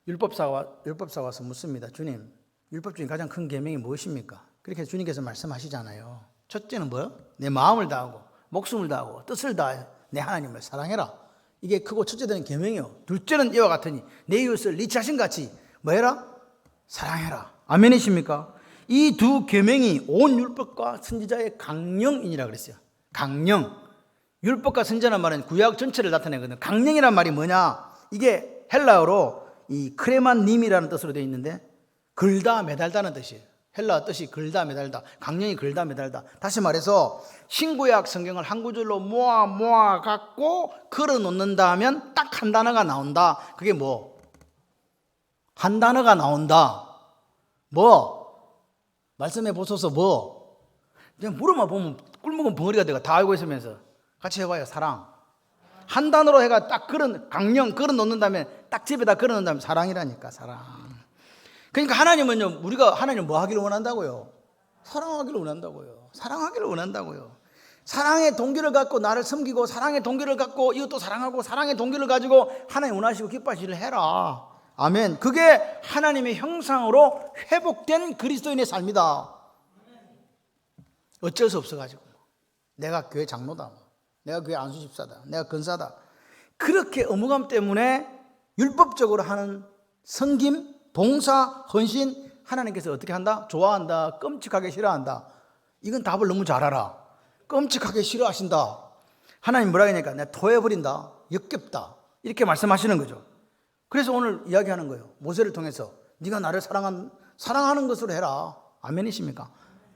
율법사가 와서 묻습니다. 주님, 율법 중에 가장 큰 계명이 무엇입니까? 그렇게 주님께서 말씀하시잖아요. 첫째는 뭐요? 내 마음을 다하고 목숨을 다하고 뜻을 다해 내 하나님을 사랑해라. 이게 크고 첫째 되는 계명이요. 둘째는 이와 같으니 내 이웃을 네 자신같이 뭐해라? 사랑해라. 아멘이십니까? 이 두 계명이 온 율법과 선지자의 강령이니라 그랬어요. 강령. 율법과 선지자란 말은 구약 전체를 나타내거든요. 강령이란 말이 뭐냐? 이게 헬라어로 이 크레만님이라는 뜻으로 되어 있는데 걸다 매달다는 뜻이에요. 헬라어 뜻이 걸다 매달다. 강령이 걸다 매달다. 다시 말해서 신구약 성경을 한 구절로 모아 갖고 걸어 놓는다 하면 딱 한 단어가 나온다. 그게 뭐? 한 단어가 나온다. 뭐? 말씀해 보소서 뭐? 그냥 물어만 보면 꿀먹은 벙어리가 돼가 다 알고 있으면서 같이 해봐요. 사랑. 한 단어로 해가 딱 강령 걸어 놓는다면 딱 집에다 걸어 놓는다면 사랑이라니까. 사랑. 그러니까 하나님은요, 우리가 하나님 뭐 하기를 원한다고요? 사랑하기를 원한다고요. 사랑하기를 원한다고요. 사랑의 동기를 갖고 나를 섬기고, 사랑의 동기를 갖고 이것도 사랑하고, 사랑의 동기를 가지고 하나님 원하시고 기뻐하시기를 해라. 아멘. 그게 하나님의 형상으로 회복된 그리스도인의 삶이다. 어쩔 수 없어가지고 내가 교회 장로다, 내가 교회 안수집사다, 내가 근사다, 그렇게 의무감 때문에 율법적으로 하는 섬김, 봉사, 헌신, 하나님께서 어떻게 한다? 좋아한다, 끔찍하게 싫어한다. 이건 답을 너무 잘 알아. 끔찍하게 싫어하신다. 하나님 뭐라 하니까 내가 토해버린다, 역겹다, 이렇게 말씀하시는 거죠. 그래서 오늘 이야기하는 거예요. 모세를 통해서 네가 나를 사랑하는 것으로 해라. 아멘이십니까?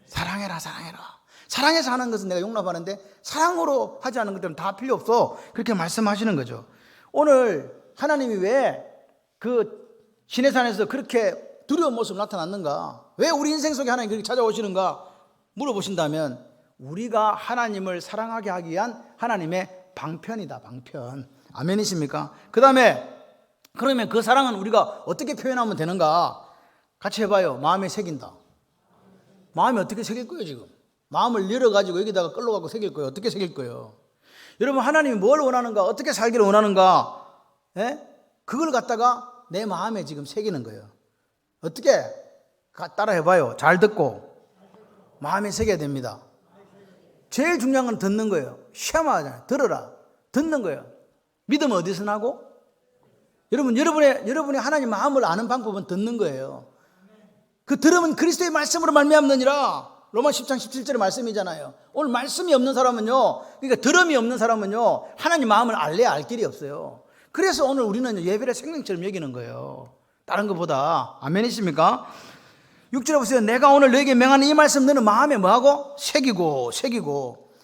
사랑해라, 사랑해라. 사랑해서 하는 것은 내가 용납하는데 사랑으로 하지 않은 것들은 다 필요 없어. 그렇게 말씀하시는 거죠. 오늘 하나님이 왜 그 시내산에서 그렇게 두려운 모습 나타났는가? 왜 우리 인생 속에 하나님이 그렇게 찾아오시는가? 물어보신다면 우리가 하나님을 사랑하게 하기 위한 하나님의 방편이다, 방편. 아멘이십니까? 그 다음에 그러면 그 사랑은 우리가 어떻게 표현하면 되는가? 같이 해봐요. 마음에 새긴다. 마음이 어떻게 새길 거예요 지금? 마음을 열어가지고 여기다가 끌러가고 새길 거예요. 어떻게 새길 거예요? 여러분, 하나님이 뭘 원하는가? 어떻게 살기를 원하는가? 예? 그걸 갖다가 내 마음에 지금 새기는 거예요. 어떻게? 따라 해봐요. 잘 듣고 마음에 새겨야 됩니다. 제일 중요한 건 듣는 거예요. 시험하잖아요. 들어라. 듣는 거예요. 믿음 어디서 나고? 여러분의 하나님 마음을 아는 방법은 듣는 거예요. 그 들으면 그리스도의 말씀으로 말미암느니라. 로마 10장 17절의 말씀이잖아요. 오늘 말씀이 없는 사람은요, 그러니까 들음이 없는 사람은요, 하나님 마음을 알래야 알 길이 없어요. 그래서 오늘 우리는 예배를 생명처럼 여기는 거예요. 다른 것보다. 아멘이십니까? 6절에 보세요. 내가 오늘 너에게 명하는 이 말씀 너는 마음에 뭐하고? 새기고.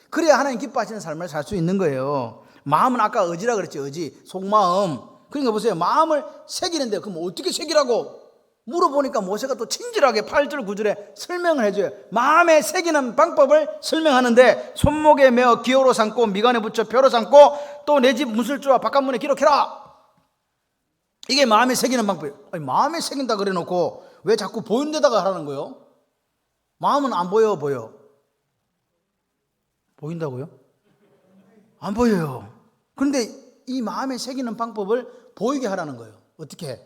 그래야 하나님 기뻐하시는 삶을 살 수 있는 거예요. 마음은 아까 의지라 그랬죠. 의지, 속마음. 그러니까 보세요. 마음을 새기는데 그럼 어떻게 새기라고? 물어보니까 모세가 또 친절하게 8절 9절에 설명을 해줘요. 마음에 새기는 방법을 설명하는데 손목에 메어 기호로 삼고 미간에 붙여 표로 삼고 또 내 집 문술주와 바깥문에 기록해라. 이게 마음에 새기는 방법이에요. 아니, 마음에 새긴다 그래 놓고 왜 자꾸 보이는 데다가 하라는 거예요? 마음은 안 보여? 보인다고요? 안 보여요. 그런데 이 마음에 새기는 방법을 보이게 하라는 거예요. 어떻게?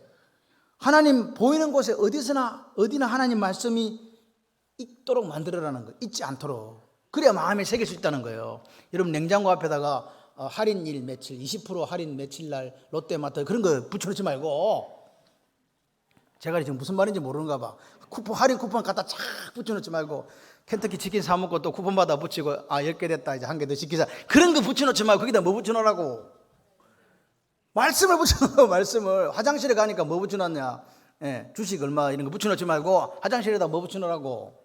하나님 보이는 곳에 어디나 하나님 말씀이 있도록 만들어라는 거예요. 잊지 않도록. 그래야 마음에 새길 수 있다는 거예요. 여러분, 냉장고 앞에다가 할인일 며칠, 20% 할인 며칠 날 롯데마트 그런 거 붙여놓지 말고, 제가 지금 무슨 말인지 모르는가 봐. 할인 쿠폰 갖다 착 붙여놓지 말고, 켄터키 치킨 사 먹고 또 쿠폰 받아 붙이고 10개 됐다 이제 한 개 더 시키자, 그런 거 붙여놓지 말고 거기다 뭐 붙여놓으라고? 말씀을 붙여놓고, 말씀을. 화장실에 가니까 뭐 붙여놨냐? 주식 얼마 이런 거 붙여놓지 말고 화장실에다 뭐 붙여놓으라고?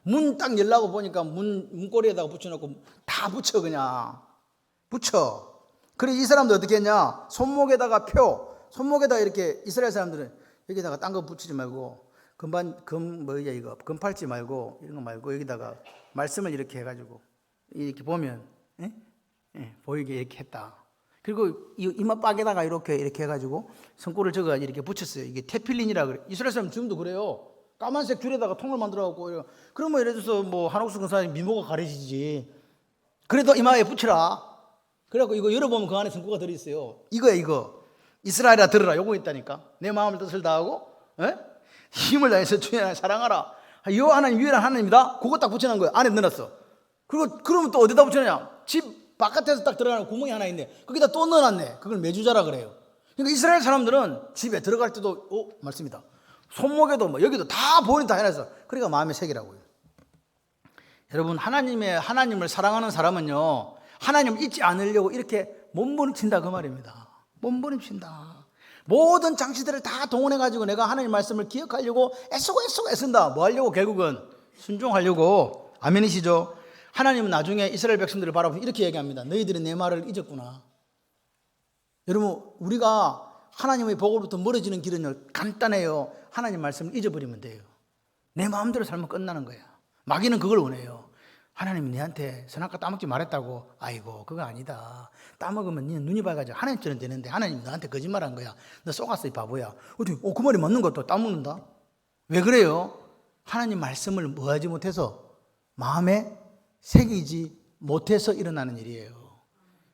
문 딱 열라고 보니까 문고리에다가 붙여놓고 다 붙여, 그냥 붙여. 그래, 이 사람도 어떻게 했냐? 손목에다가 손목에다가 이렇게, 이스라엘 사람들은 여기다가 딴 거 붙이지 말고 금팔찌 말고 이런 거 말고 여기다가 말씀을 이렇게 해가지고 이렇게 보면 보이게 이렇게 했다. 그리고 이마박에다가 이렇게 해가지고 손골을 적어가지고 이렇게 붙였어요. 이게 테필린이라 그래. 이스라엘 사람 지금도 그래요. 까만색 줄에다가 통을 만들어갖고, 그러면 예를 들어서 뭐 한옥수 근사님 미모가 가려지지. 그래도 이마에 붙여라. 그래갖고 이거 열어보면 그 안에 성구가 들어있어요. 이거 이스라엘아 들으라. 요거 있다니까. 내 마음을 뜻을 다하고 힘을 다해서 주의 하나님 사랑하라. 이 하나님 유일한 하나님이다. 그거 딱 붙여놓은 거예요. 안에 넣어놨어. 그리고 그러면 또 어디다 붙여놨냐? 집 바깥에서 딱 들어가는 구멍이 하나 있네. 거기다 또 넣어놨네. 그걸 메주자라 그래요. 그러니까 이스라엘 사람들은 집에 들어갈 때도 말씀이다. 손목에도 뭐 여기도 다 보이는 다 해놨어. 그러니까 마음에 새기라고요. 여러분, 하나님을 사랑하는 사람은요, 하나님을 잊지 않으려고 이렇게 몸부림친다 그 말입니다. 몸부림친다. 모든 장치들을 다 동원해가지고 내가 하나님 말씀을 기억하려고 애쓴다. 뭐 하려고? 결국은 순종하려고. 아멘이시죠? 하나님은 나중에 이스라엘 백성들을 바라보면서 이렇게 얘기합니다. 너희들이 내 말을 잊었구나. 여러분, 우리가 하나님의 복으로부터 멀어지는 길은 간단해요. 하나님 말씀을 잊어버리면 돼요. 내 마음대로 살면 끝나는 거야. 마귀는 그걸 원해요. 하나님이 내한테 선악과 따먹지 말했다고. 아이고, 그거 아니다. 따먹으면 너는 눈이 밝아져. 하나님처럼 되는데 하나님이 너한테 거짓말한 거야. 너 속았어, 이 바보야. 그 말이 맞는 것도 따먹는다. 왜 그래요? 하나님 말씀을 뭐하지 못해서 마음에 새기지 못해서 일어나는 일이에요.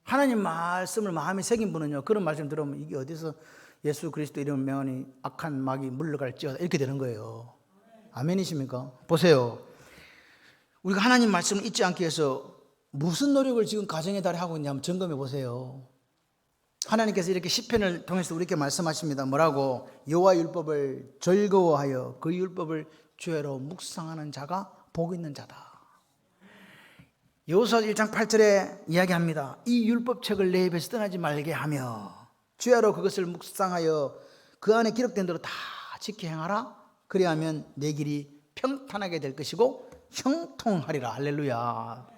하나님 말씀을 마음에 새긴 분은요, 그런 말씀 들으면 이게 어디서 예수 그리스도 이름 명하니 악한 마귀 물러갈지어다 이렇게 되는 거예요. 아멘이십니까? 보세요. 우리가 하나님 말씀을 잊지 않기 위해서 무슨 노력을 지금 가정의 달에 하고 있냐면 점검해 보세요. 하나님께서 이렇게 시편을 통해서 우리에게 말씀하십니다. 뭐라고? 여호와 율법을 즐거워하여 그 율법을 주야로 묵상하는 자가 복 있는 자다. 여호수아 1장 8절에 이야기합니다. 이 율법책을 내 입에서 떠나지 말게 하며 주야로 그것을 묵상하여 그 안에 기록된 대로 다 지켜 행하라. 그리하면 내 길이 평탄하게 될 것이고 형통하리라. 할렐루야.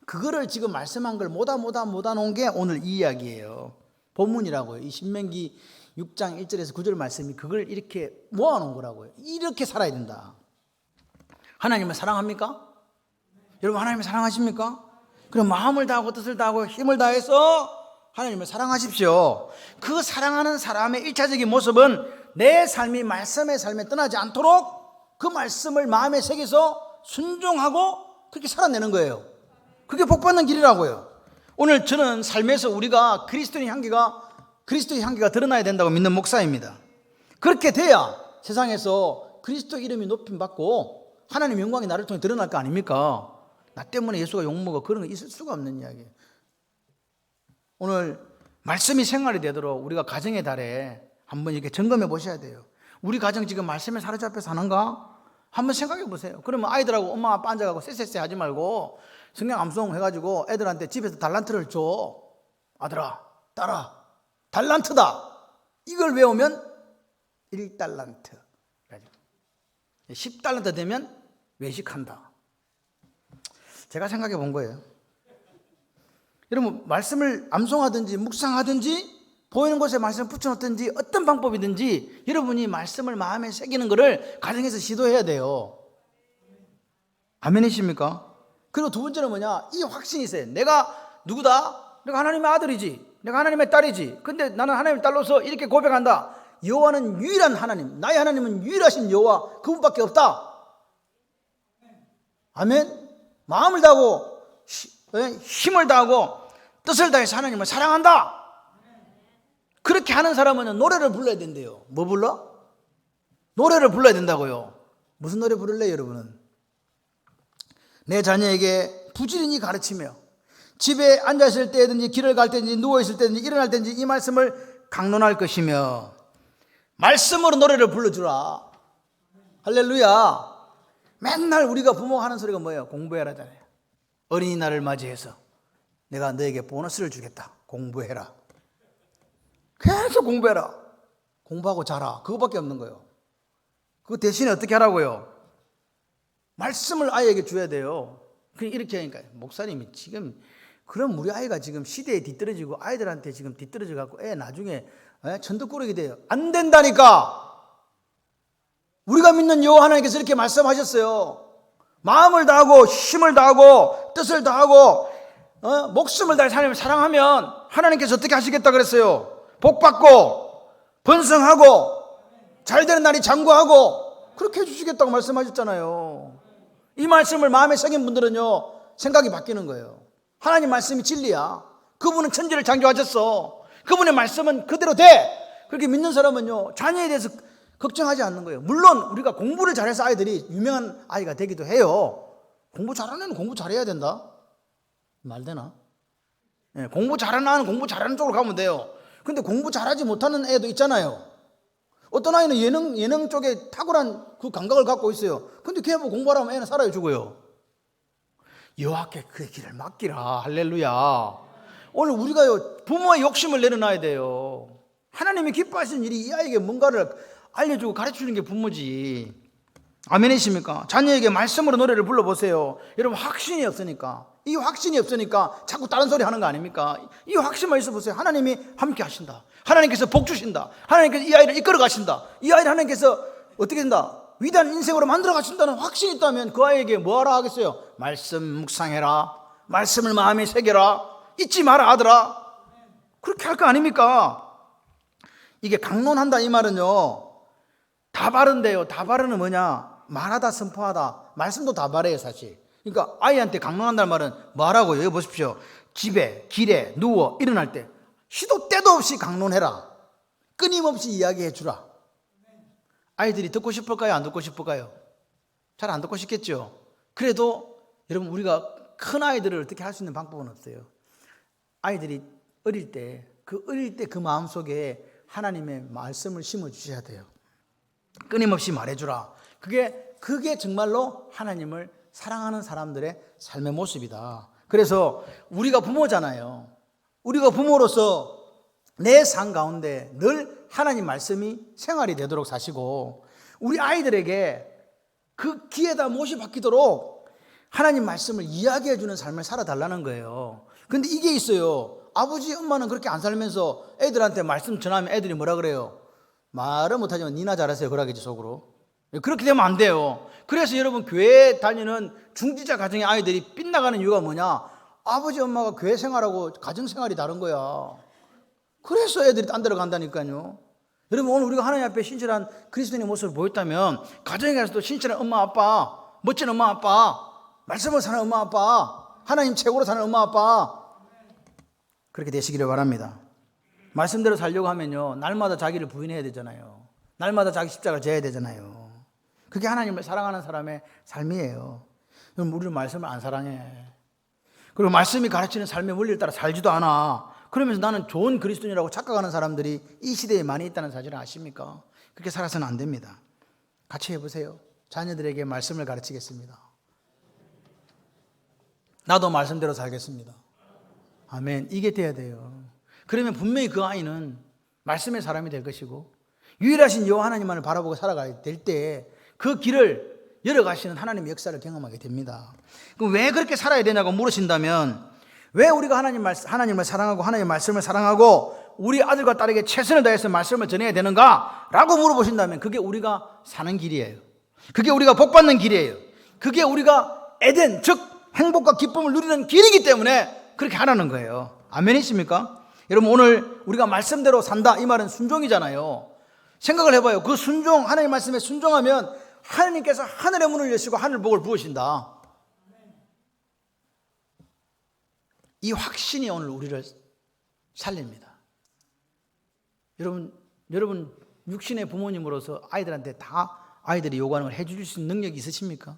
그거를 지금 말씀한 걸 모아 놓은 게 오늘 이 이야기예요. 본문이라고요. 이 신명기 6장 1절에서 9절 말씀이 그걸 이렇게 모아 놓은 거라고요. 이렇게 살아야 된다. 하나님을 사랑합니까? 여러분 하나님을 사랑하십니까? 그럼 마음을 다하고 뜻을 다하고 힘을 다해서 하나님을 사랑하십시오. 그 사랑하는 사람의 1차적인 모습은 내 삶이 말씀의 삶에 떠나지 않도록 그 말씀을 마음에 새겨서 순종하고 그렇게 살아내는 거예요. 그게 복받는 길이라고요. 오늘 저는 삶에서 우리가 그리스도의 향기가 드러나야 된다고 믿는 목사입니다. 그렇게 돼야 세상에서 그리스도 이름이 높임받고 하나님 영광이 나를 통해 드러날 거 아닙니까? 나 때문에 예수가 욕먹어 그런 거 있을 수가 없는 이야기예요. 오늘 말씀이 생활이 되도록 우리가 가정의 달에 한번 이렇게 점검해 보셔야 돼요. 우리 가정 지금 말씀에 사로잡혀 사는가? 한번 생각해 보세요. 그러면 아이들하고 엄마 아빠 앉아가고 쎄쎄쎄 하지 말고 성경 암송 해가지고 애들한테 집에서 달란트를 줘. 아들아, 딸아, 달란트다. 이걸 외우면 1달란트. 10달란트 되면 외식한다. 제가 생각해 본 거예요. 여러분 말씀을 암송하든지 묵상하든지 보이는 곳에 말씀을 붙여놓든지 어떤 방법이든지 여러분이 말씀을 마음에 새기는 것을 가정에서 시도해야 돼요. 아멘이십니까? 그리고 두 번째는 뭐냐? 이 확신이 있어요. 내가 누구다? 내가 하나님의 아들이지. 내가 하나님의 딸이지. 근데 나는 하나님의 딸로서 이렇게 고백한다. 여호와는 유일한 하나님, 나의 하나님은 유일하신 여호와 그분밖에 없다. 아멘. 마음을 다하고 힘을 다하고 뜻을 다해서 하나님을 사랑한다. 그렇게 하는 사람은 노래를 불러야 된대요. 뭐 불러? 노래를 불러야 된다고요. 무슨 노래 부를래요, 여러분은? 내 자녀에게 부지런히 가르치며 집에 앉아있을 때든지 길을 갈 때든지 누워있을 때든지 일어날 때든지 이 말씀을 강론할 것이며 말씀으로 노래를 불러주라. 할렐루야. 맨날 우리가 부모가 하는 소리가 뭐예요? 공부해라잖아요. 어린이날을 맞이해서 내가 너에게 보너스를 주겠다. 공부해라. 계속 공부해라. 공부하고 자라. 그거밖에 없는 거예요. 그 대신에 어떻게 하라고요? 말씀을 아이에게 줘야 돼요. 이렇게 하니까 목사님이 지금 그럼 우리 아이가 지금 시대에 뒤떨어지고 아이들한테 지금 뒤떨어져 갖고 애 나중에 천덕꾸러기 돼요. 안 된다니까. 우리가 믿는 여호와 하나님께서 이렇게 말씀하셨어요. 마음을 다하고 힘을 다하고 뜻을 다하고 목숨을 다해 하나님을 사랑하면 하나님께서 어떻게 하시겠다 그랬어요? 복받고 번성하고 잘되는 날이 장구하고 그렇게 해주시겠다고 말씀하셨잖아요. 이 말씀을 마음에 새긴 분들은요 생각이 바뀌는 거예요. 하나님 말씀이 진리야. 그분은 천지를 창조하셨어. 그분의 말씀은 그대로 돼. 그렇게 믿는 사람은요 자녀에 대해서 걱정하지 않는 거예요. 물론 우리가 공부를 잘해서 아이들이 유명한 아이가 되기도 해요. 공부 잘하는 애는 공부 잘해야 된다. 말 되나? 네, 공부 잘하는 애는 공부 잘하는 쪽으로 가면 돼요. 근데 공부 잘하지 못하는 애도 있잖아요. 어떤 아이는 예능 쪽에 탁월한 그 감각을 갖고 있어요. 근데 걔 뭐 공부하라면 애는 살아야 죽어요. 여호와께 그의 길을 맡기라. 할렐루야. 오늘 우리가요 부모의 욕심을 내려놔야 돼요. 하나님이 기뻐하시는 일이 이 아이에게 뭔가를 알려주고 가르치는 게 부모지. 아멘이십니까? 자녀에게 말씀으로 노래를 불러보세요. 여러분 확신이 없으니까 이 확신이 없으니까 자꾸 다른 소리 하는 거 아닙니까? 이 확신만 있어 보세요. 하나님이 함께 하신다. 하나님께서 복 주신다. 하나님께서 이 아이를 이끌어 가신다. 이 아이를 하나님께서 어떻게 된다? 위대한 인생으로 만들어 가신다는 확신이 있다면 그 아이에게 뭐하라 하겠어요? 말씀 묵상해라. 말씀을 마음에 새겨라. 잊지 마라 아들아. 그렇게 할 거 아닙니까? 이게 강론한다 이 말은요 다 바른데요. 다 바르는 뭐냐? 말하다 선포하다. 말씀도 다 말해요, 사실. 그러니까 아이한테 강론한다는 말은 뭐라고요? 여기 보십시오. 집에, 길에, 누워, 일어날 때 시도 때도 없이 강론해라. 끊임없이 이야기해 주라. 아이들이 듣고 싶을까요? 안 듣고 싶을까요? 잘 안 듣고 싶겠죠. 그래도 여러분, 우리가 큰 아이들을 어떻게 할 수 있는 방법은 없어요. 아이들이 어릴 때 그 마음속에 하나님의 말씀을 심어 주셔야 돼요. 끊임없이 말해주라. 그게 정말로 하나님을 사랑하는 사람들의 삶의 모습이다. 그래서 우리가 부모잖아요. 우리가 부모로서 내 삶 가운데 늘 하나님 말씀이 생활이 되도록 사시고, 우리 아이들에게 그 귀에다 못이 박히도록 하나님 말씀을 이야기해 주는 삶을 살아달라는 거예요. 근데 이게 있어요. 아버지 엄마는 그렇게 안 살면서 애들한테 말씀 전하면 애들이 뭐라 그래요? 말은 못하지만 니나 잘하세요 그러겠지, 속으로. 그렇게 되면 안 돼요. 그래서 여러분, 교회 다니는 중지자 가정의 아이들이 빗나가는 이유가 뭐냐? 아버지 엄마가 교회 생활하고 가정 생활이 다른 거야. 그래서 애들이 딴 데로 간다니까요. 여러분, 오늘 우리가 하나님 앞에 신실한 그리스도인의 모습을 보였다면 가정에 가서도 신실한 엄마 아빠, 멋진 엄마 아빠, 말씀을 사는 엄마 아빠, 하나님 최고로 사는 엄마 아빠, 그렇게 되시기를 바랍니다. 말씀대로 살려고 하면요, 날마다 자기를 부인해야 되잖아요. 날마다 자기 십자가를 져야 되잖아요. 그게 하나님을 사랑하는 사람의 삶이에요. 그럼 우리는 말씀을 안 사랑해. 그리고 말씀이 가르치는 삶의 원리를 따라 살지도 않아. 그러면서 나는 좋은 그리스도인이라고 착각하는 사람들이 이 시대에 많이 있다는 사실을 아십니까? 그렇게 살아서는 안 됩니다. 같이 해보세요. 자녀들에게 말씀을 가르치겠습니다. 나도 말씀대로 살겠습니다. 아멘. 이게 돼야 돼요. 그러면 분명히 그 아이는 말씀의 사람이 될 것이고, 유일하신 여호와 하나님만을 바라보고 살아가야 될 때 그 길을 열어가시는 하나님의 역사를 경험하게 됩니다. 그럼 왜 그렇게 살아야 되냐고 물으신다면, 왜 우리가 하나님을 사랑하고 하나님의 말씀을 사랑하고 우리 아들과 딸에게 최선을 다해서 말씀을 전해야 되는가? 라고 물어보신다면, 그게 우리가 사는 길이에요. 그게 우리가 복받는 길이에요. 그게 우리가 에덴, 즉 행복과 기쁨을 누리는 길이기 때문에 그렇게 하라는 거예요. 아멘이십니까? 여러분, 오늘 우리가 말씀대로 산다, 이 말은 순종이잖아요. 생각을 해봐요. 그 순종, 하나님 말씀에 순종하면 하나님께서 하늘의 문을 여시고 하늘 복을 부으신다. 이 확신이 오늘 우리를 살립니다. 여러분 육신의 부모님으로서 아이들한테 다 아이들이 요구하는 걸 해줄 수 있는 능력이 있으십니까?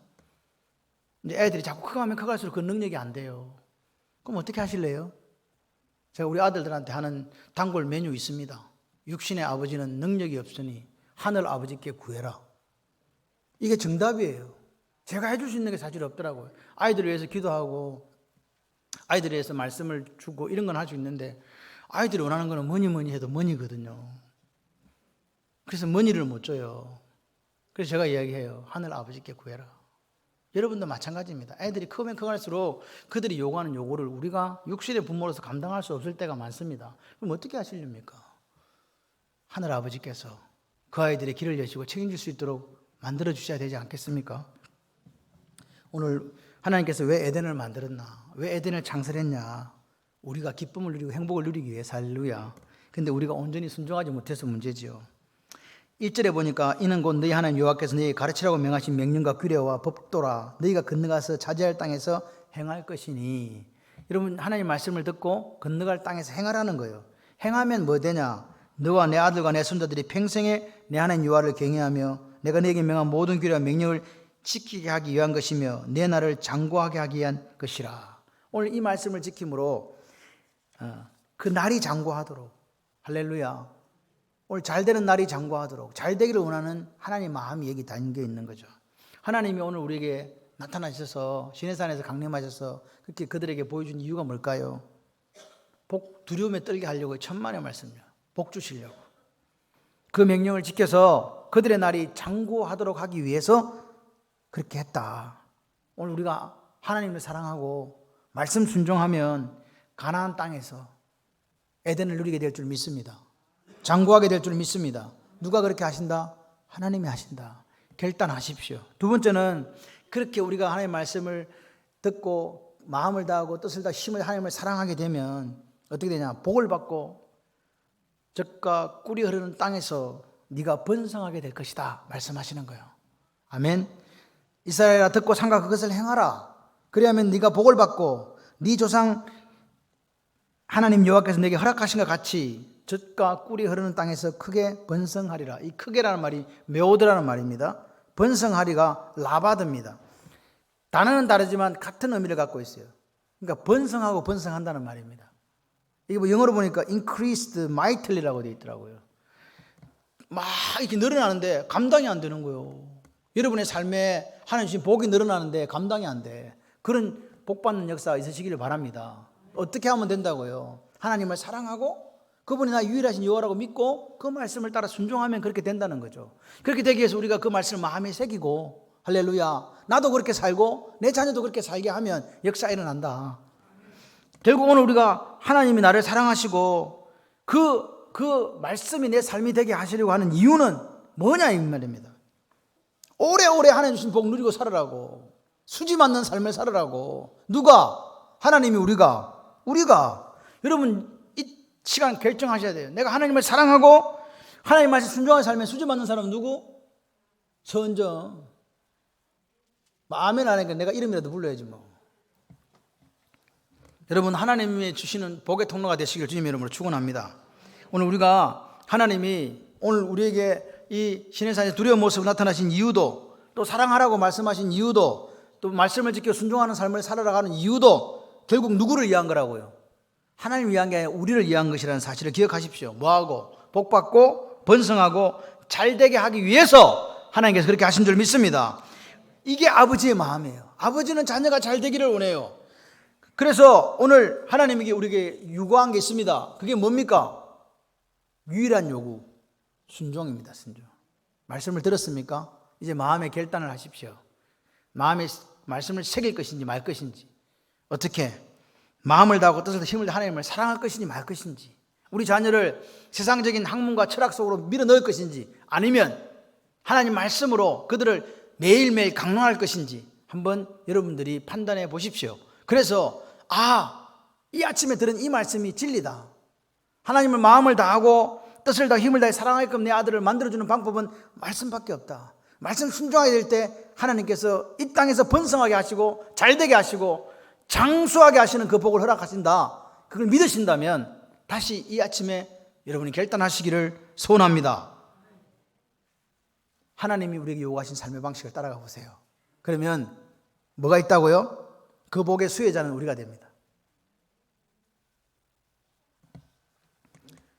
근데 애들이 자꾸 커가면 커갈수록 그 능력이 안 돼요. 그럼 어떻게 하실래요? 제가 우리 아들들한테 하는 단골 메뉴 있습니다. 육신의 아버지는 능력이 없으니 하늘 아버지께 구해라. 이게 정답이에요. 제가 해줄 수 있는 게 사실 없더라고요. 아이들을 위해서 기도하고 아이들을 위해서 말씀을 주고 이런 건 할 수 있는데, 아이들이 원하는 거는 뭐니 해도 머니거든요. 그래서 머니를 못 줘요. 그래서 제가 이야기해요. 하늘 아버지께 구해라. 여러분도 마찬가지입니다. 애들이 크면 커갈수록 그들이 요구하는 요구를 우리가 육신의 부모로서 감당할 수 없을 때가 많습니다. 그럼 어떻게 하시렵니까? 하늘 아버지께서 그 아이들의 길을 여시고 책임질 수 있도록 만들어 주셔야 되지 않겠습니까? 오늘 하나님께서 왜 에덴을 만들었나? 왜 에덴을 창설했냐? 우리가 기쁨을 누리고 행복을 누리기 위해서. 할렐루야. 근데 우리가 온전히 순종하지 못해서 문제지요. 1절에 보니까 이는 곧 너희 하나님 여호와께서 너희에게 가르치라고 명하신 명령과 규례와 법도라. 너희가 건너가서 차지할 땅에서 행할 것이니. 여러분, 하나님 말씀을 듣고 건너갈 땅에서 행하라는 거예요. 행하면 뭐 되냐? 너와 내 아들과 내 손자들이 평생에 내 하나님 여호와를 경외하며 내가 너에게 명한 모든 규례와 명령을 지키게 하기 위한 것이며 내 나라를 장구하게 하기 위한 것이라. 오늘 이 말씀을 지킴으로 그 날이 장구하도록, 할렐루야, 오늘 잘 되는 날이 장구하도록 잘 되기를 원하는 하나님의 마음이 여기 담겨 있는 거죠. 하나님이 오늘 우리에게 나타나셔서 시내산에서 강림하셔서 그렇게 그들에게 보여준 이유가 뭘까요? 두려움에 떨게 하려고 천만의 말씀이요. 복 주시려고. 그 명령을 지켜서 그들의 날이 장구하도록 하기 위해서 그렇게 했다. 오늘 우리가 하나님을 사랑하고 말씀 순종하면 가나안 땅에서 에덴을 누리게 될 줄 믿습니다. 장구하게 될 줄 믿습니다. 누가 그렇게 하신다? 하나님이 하신다. 결단하십시오. 두 번째는, 그렇게 우리가 하나님의 말씀을 듣고 마음을 다하고 뜻을 다하고 힘을 하나님을 사랑하게 되면 어떻게 되냐? 복을 받고 젖과 꿀이 흐르는 땅에서 네가 번성하게 될 것이다 말씀하시는 거예요. 아멘. 이스라엘아 듣고 삼가 그것을 행하라. 그리하면 네가 복을 받고 네 조상 하나님 여호와께서 내게 허락하신 것 같이 젖과 꿀이 흐르는 땅에서 크게 번성하리라. 이 크게라는 말이 메오드라는 말입니다. 번성하리가 라바드입니다. 단어는 다르지만 같은 의미를 갖고 있어요. 그러니까 번성하고 번성한다는 말입니다. 이게 뭐 영어로 보니까 increased mightly라고 되어 있더라고요. 막 이렇게 늘어나는데 감당이 안 되는 거예요. 여러분의 삶에 하나님 주신 복이 늘어나는데 감당이 안 돼. 그런 복 받는 역사가 있으시기를 바랍니다. 어떻게 하면 된다고요? 하나님을 사랑하고 그분이 나 유일하신 여호와라고 믿고 그 말씀을 따라 순종하면 그렇게 된다는 거죠. 그렇게 되기 위해서 우리가 그 말씀을 마음에 새기고 할렐루야 나도 그렇게 살고 내 자녀도 그렇게 살게 하면 역사 일어난다. 결국 오늘 우리가 하나님이 나를 사랑하시고 그 말씀이 내 삶이 되게 하시려고 하는 이유는 뭐냐 이 말입니다. 오래오래 하나님 주신 복 누리고 살으라고 수지 맞는 삶을 살으라고. 누가? 하나님이 우리가 여러분 이 시간 결정하셔야 돼요. 내가 하나님을 사랑하고 하나님 말씀 순종하는 삶에 수지 맞는 사람은 누구? 서은정. 아멘 안 하니까 내가 이름이라도 불러야지 뭐. 여러분 하나님이 주시는 복의 통로가 되시길 주님의 이름으로 축원합니다. 오늘 우리가 하나님이 오늘 우리에게 이 시내산의 두려운 모습을 나타나신 이유도 또 사랑하라고 말씀하신 이유도 또 말씀을 지켜 순종하는 삶을 살아가는 이유도 결국 누구를 위한 거라고요? 하나님을 위한 게 아니라 우리를 위한 것이라는 사실을 기억하십시오. 뭐하고? 복받고 번성하고 잘되게 하기 위해서 하나님께서 그렇게 하신 줄 믿습니다. 이게 아버지의 마음이에요. 아버지는 자녀가 잘되기를 원해요. 그래서 오늘 하나님에게 우리에게 요구한 게 있습니다. 그게 뭡니까? 유일한 요구, 순종입니다. 순종. 말씀을 들었습니까? 이제 마음의 결단을 하십시오. 마음의 말씀을 새길 것인지 말 것인지, 어떻게 마음을 다하고 뜻을 힘을 다해 하나님을 사랑할 것인지 말 것인지, 우리 자녀를 세상적인 학문과 철학 속으로 밀어 넣을 것인지, 아니면 하나님 말씀으로 그들을 매일매일 강론할 것인지 한번 여러분들이 판단해 보십시오. 그래서 이 아침에 들은 이 말씀이 진리다. 하나님을 마음을 다하고 뜻을 다하고 힘을 다해 사랑하게끔 내 아들을 만들어주는 방법은 말씀밖에 없다. 말씀 순종하게 될 때 하나님께서 이 땅에서 번성하게 하시고 잘되게 하시고 장수하게 하시는 그 복을 허락하신다. 그걸 믿으신다면 다시 이 아침에 여러분이 결단하시기를 소원합니다. 하나님이 우리에게 요구하신 삶의 방식을 따라가 보세요. 그러면 뭐가 있다고요? 그 복의 수혜자는 우리가 됩니다.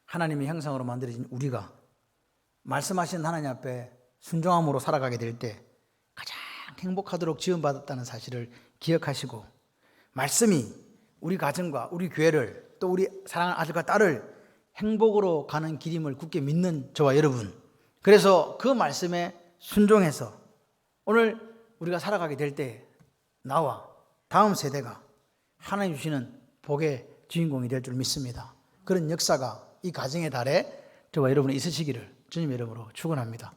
하나님의 형상으로 만들어진 우리가 말씀하신 하나님 앞에 순종함으로 살아가게 될 때 가장 행복하도록 지원받았다는 사실을 기억하시고, 말씀이 우리 가정과 우리 교회를 또 우리 사랑하는 아들과 딸을 행복으로 가는 길임을 굳게 믿는 저와 여러분, 그래서 그 말씀에 순종해서 오늘 우리가 살아가게 될 때 나와 다음 세대가 하나님 주시는 복의 주인공이 될 줄 믿습니다. 그런 역사가 이 가정의 달에 저와 여러분이 있으시기를 주님의 이름으로 축원합니다.